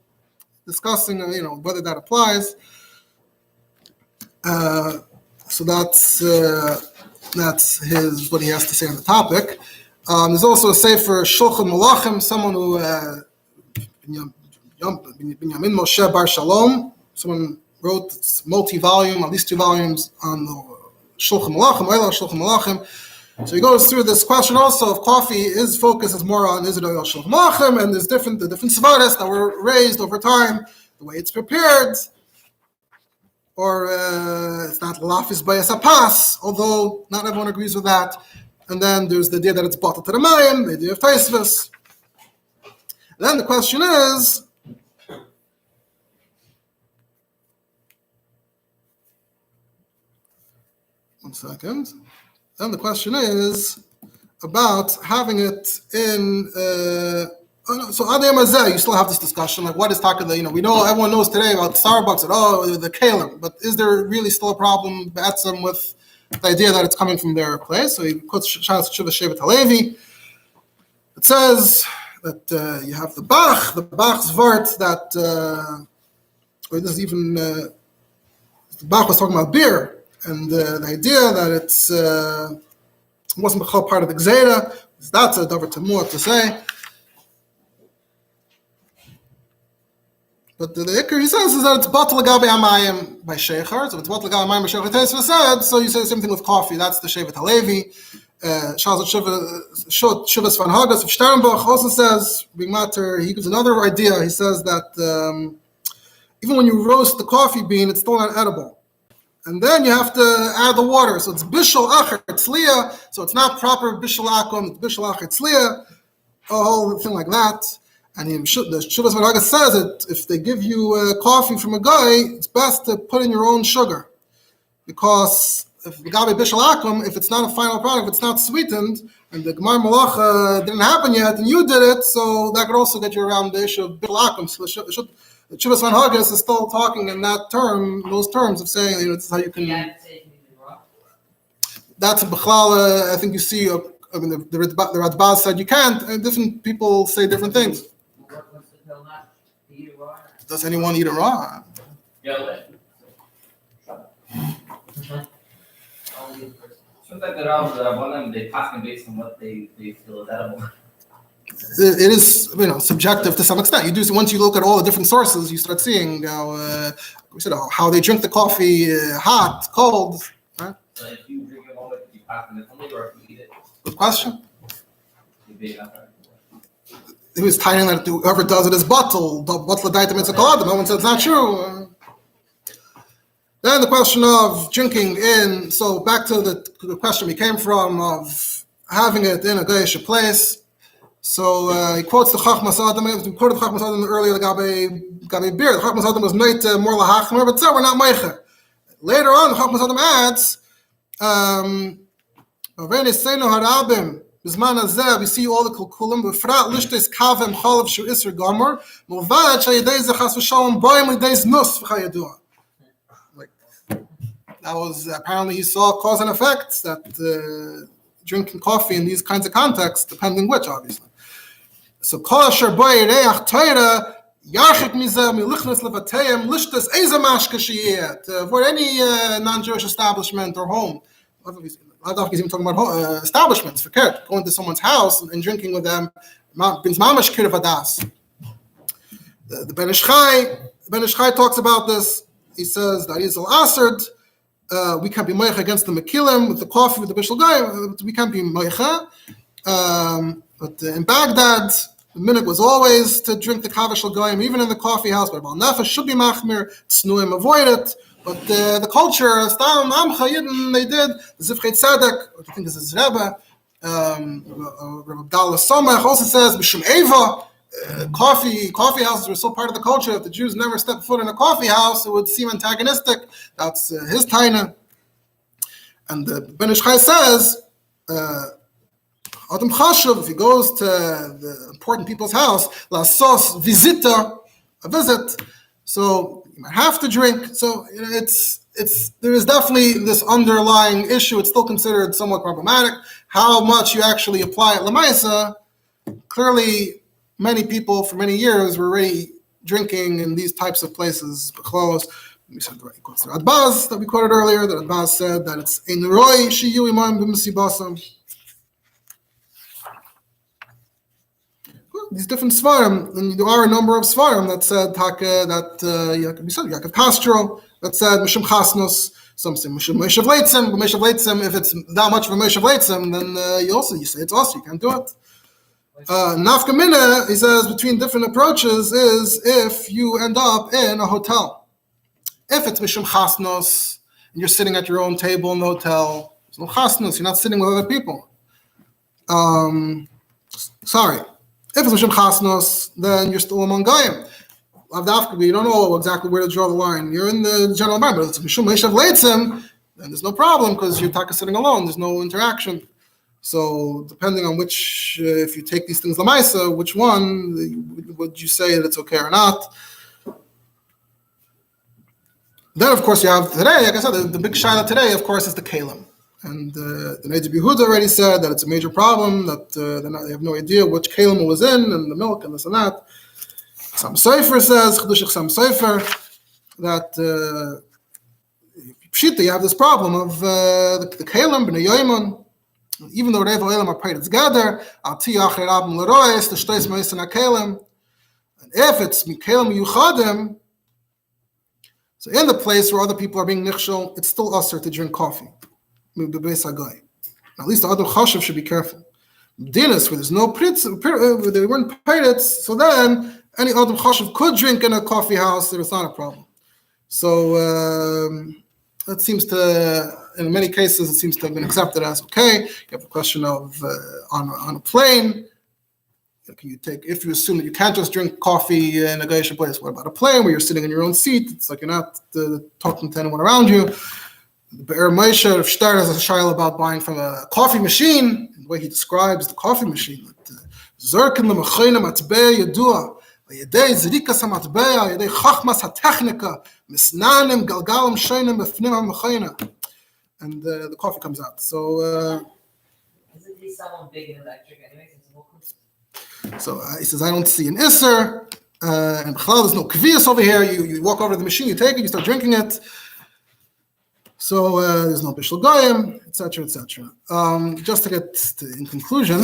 discussing, whether that applies. So that's what he has to say on the topic. There's also a sefer Shulchan Malachim, someone who Binyamin Moshe Bar Shalom, someone wrote multi-volume, at least 2 volumes on the Shulchan Malachim, Oil Shulchan Malachim. So he goes through this question also of coffee. His focus is more on is it Oil Shulchan Malachim, and there's the different svaras that were raised over time, the way it's prepared. Or it's not lafis by a sapas, although not everyone agrees with that. And then there's the idea that it's bottled to the mayim, the idea of taisvis. Then the question is, one second. Then the question is about having it in. So Adem Azeh, you still have this discussion, like what is talking, we know, everyone knows today about Starbucks and the Kolel, but is there really still a problem with the idea that it's coming from their place? So he quotes Shas Tshuva Shevet Halevi. It says that you have the Bach's vart that, or this is even, the Bach was talking about beer, and the idea that it wasn't part of the Gzeira, that's a davar tamur to say. But the Iker, he says, is that it's batal l'gabe hamayim by sheichar. So it's batal l'gabe hamayim by sheichar. Teisva said, so you say the same thing with coffee. That's the Shevet Halevi. Shuvas van Hagas of Sternbach also says, he gives another idea. He says that even when you roast the coffee bean, it's still not edible. And then you have to add the water. So it's bishul acher tzliya. So it's not proper bishul akum, it's bishul acher tzliya. A whole thing like that. And the Shuvas van Hagas says that if they give you coffee from a guy, it's best to put in your own sugar. Because if the Gabi Bishal Akum, if it's not a final product, if it's not sweetened, and the Gemar Malacha didn't happen yet, and you did it, so that could also get you around the issue of Bishal Akum. So the Shuvas van Hagas is still talking in those terms of saying, this is how you can. That's a Bechlal, I think you see, the Radbaz said you can't, and different people say different things. Does anyone eat it raw? Yeah. Seems like the Rabbanim, they pass based on what they feel is edible. It is, subjective to some extent. You do once you look at all the different sources, you start seeing how they drink the coffee, hot, cold. Right? So if you drink it all, you pass it differently, or if you eat it. Good question. He was tying that whoever does it is bottle. No one said it's not true. Then the question of drinking in. So back to the question we came from of having it in a geisha place. So he quotes the Chachmas Adam. We quoted the Chachmas Adam earlier. The Gabi beer. The Chachmas Adam was made more lahachmer, but so we're not meicher. Later on, the Chachmas Adam adds. We see all the kulkulim. B'frat lishtes kavem chalav shu isur gomer. Mulvad shayidei zechas v'shalom boim lidei nus v'chayadua. Like that was apparently he saw cause and effects that drinking coffee in these kinds of contexts, depending which, obviously. So kol asher boy reach toira yarchik mizeh milichnes levatayim lishtes eza mashka sheyeh to avoid any non-Jewish establishment or home. He's even talking about establishments for care, going to someone's house and drinking with them Bins mamash kirv adas. The Ben Ish Chai talks about this. He says that he's al-aserd. We can't be moicha against the mekilim with the coffee with the bishul goyim. We can't be moicha. But in Baghdad, the minhag was always to drink the kava shel goyim, even in the coffee house. But nefesh should be machmir. Tznuim avoid it. But the culture, Stam Amcha Yidden, they did. Zivchei Tzedek, which I think is his Rebbe, Rabbi Abdallah Somach also says Mishum Eva. Coffee houses were still part of the culture. If the Jews never stepped foot in a coffee house, it would seem antagonistic. That's his taina. And the Ben Ish Chai says, Adam Chashuv, if he goes to the important people's house, la sos visita, a visit, so you might have to drink. So there is definitely this underlying issue. It's still considered somewhat problematic. How much you actually apply it lamaisa, clearly. Many people for many years were already drinking in these types of places. Close. We said the Radbaz that we quoted earlier. The Radbaz said that it's in roy shiyu imam b'misibasam. These different svarim, and there are a number of svarim that said we said Yaakov Castro that said mishum chasnos. Some say mishum meishav leitzim, but meishav leitzim. If it's that much of a meishav leitzim, then you say it's also you can't do it. Nafka mina, he says, between different approaches is if you end up in a hotel. If it's mishum chasnos, and you're sitting at your own table in the hotel, there's no chasnos, you're not sitting with other people. Sorry. If it's mishum chasnos, then you're still among goyim. You don't know exactly where to draw the line. You're in the general environment. But if it's mishum meishav leitzim, then there's no problem because you're sitting alone. There's no interaction. So depending on which, if you take these things lamaisa, which one would you say that it's okay or not? Then of course you have today, like I said, the big shaila today, of course, is the kalim. And the Neid Yehuda already said that it's a major problem, that they have no idea which kalim it was in, and the milk and this and that. Sam Sofer says, Chedushich Sam Sofer, that Pshita, you have this problem of the kalim, b'nei yoimon. Even though Rev Olam are paid together, and if it's Mikalim Yuchadim, so in the place where other people are being nichshel, it's still usher to drink coffee. At least the other chashav should be careful. Dinas, where there's no pritz, where they weren't pirates, so then any other chashav could drink in a coffee house, there is not a problem. So that seems to, in many cases, it seems to have been accepted as okay. You have a question of on a plane. Can you take, if you assume that you can't just drink coffee in a geisha place, what about a plane where you're sitting in your own seat? It's like you're not talking to anyone around you. The Be'er Moshe of Shtar has a shayla about buying from a coffee machine. The way he describes the coffee machine, Zerkin l'machayna matbeya yadua, v'yedei zrikas ha-matbeya, yedei chachmas ha-technika, misnanim galgalim shoynim b'fnim ha-machayna. And the coffee comes out. So Isn't he someone big in electric anyway? So he says, I don't see an isser, and there's no kvias over here. You walk over to the machine, you take it, you start drinking it. So there's no bishul goyim, etc., etc. Just to get in conclusion,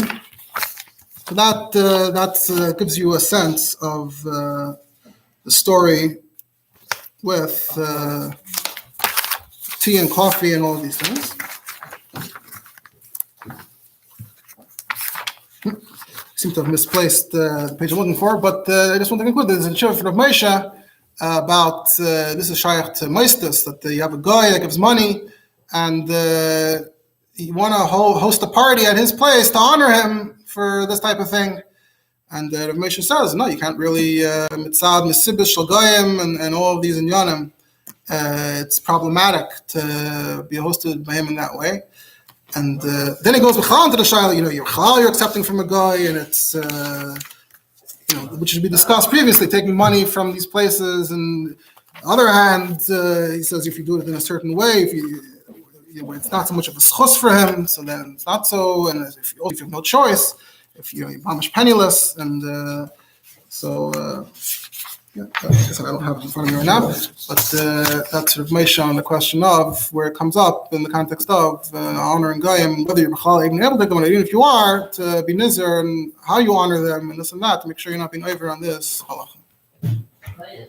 so that gives you a sense of the story with tea and coffee and all of these things. Seem to have misplaced the page I'm looking for, but I just want to conclude. There's a shiur from Moshe about this is shaykh to Moistus, that you have a guy that gives money and you want to host a party at his place to honor him for this type of thing. And Rav Moshe says, no, you can't really mitzad misibis shel goyim and all of these inyanim. It's problematic to be hosted by him in that way. And then he goes b'chalal into the shayla, you're accepting from a guy, and it's, which should be discussed previously, taking money from these places. And on the other hand, he says if you do it in a certain way, if it's not so much of a schus for him, so then it's not so. And if you have no choice, if you're mamish penniless, and Yeah, I said I don't have it in front of me right now, but that's information on the question of where it comes up in the context of honoring Goyim, whether you're B'chal even able to do it, even if you are, to be Nizar and how you honor them and this and that, to make sure you're not being over on this halacha. That is.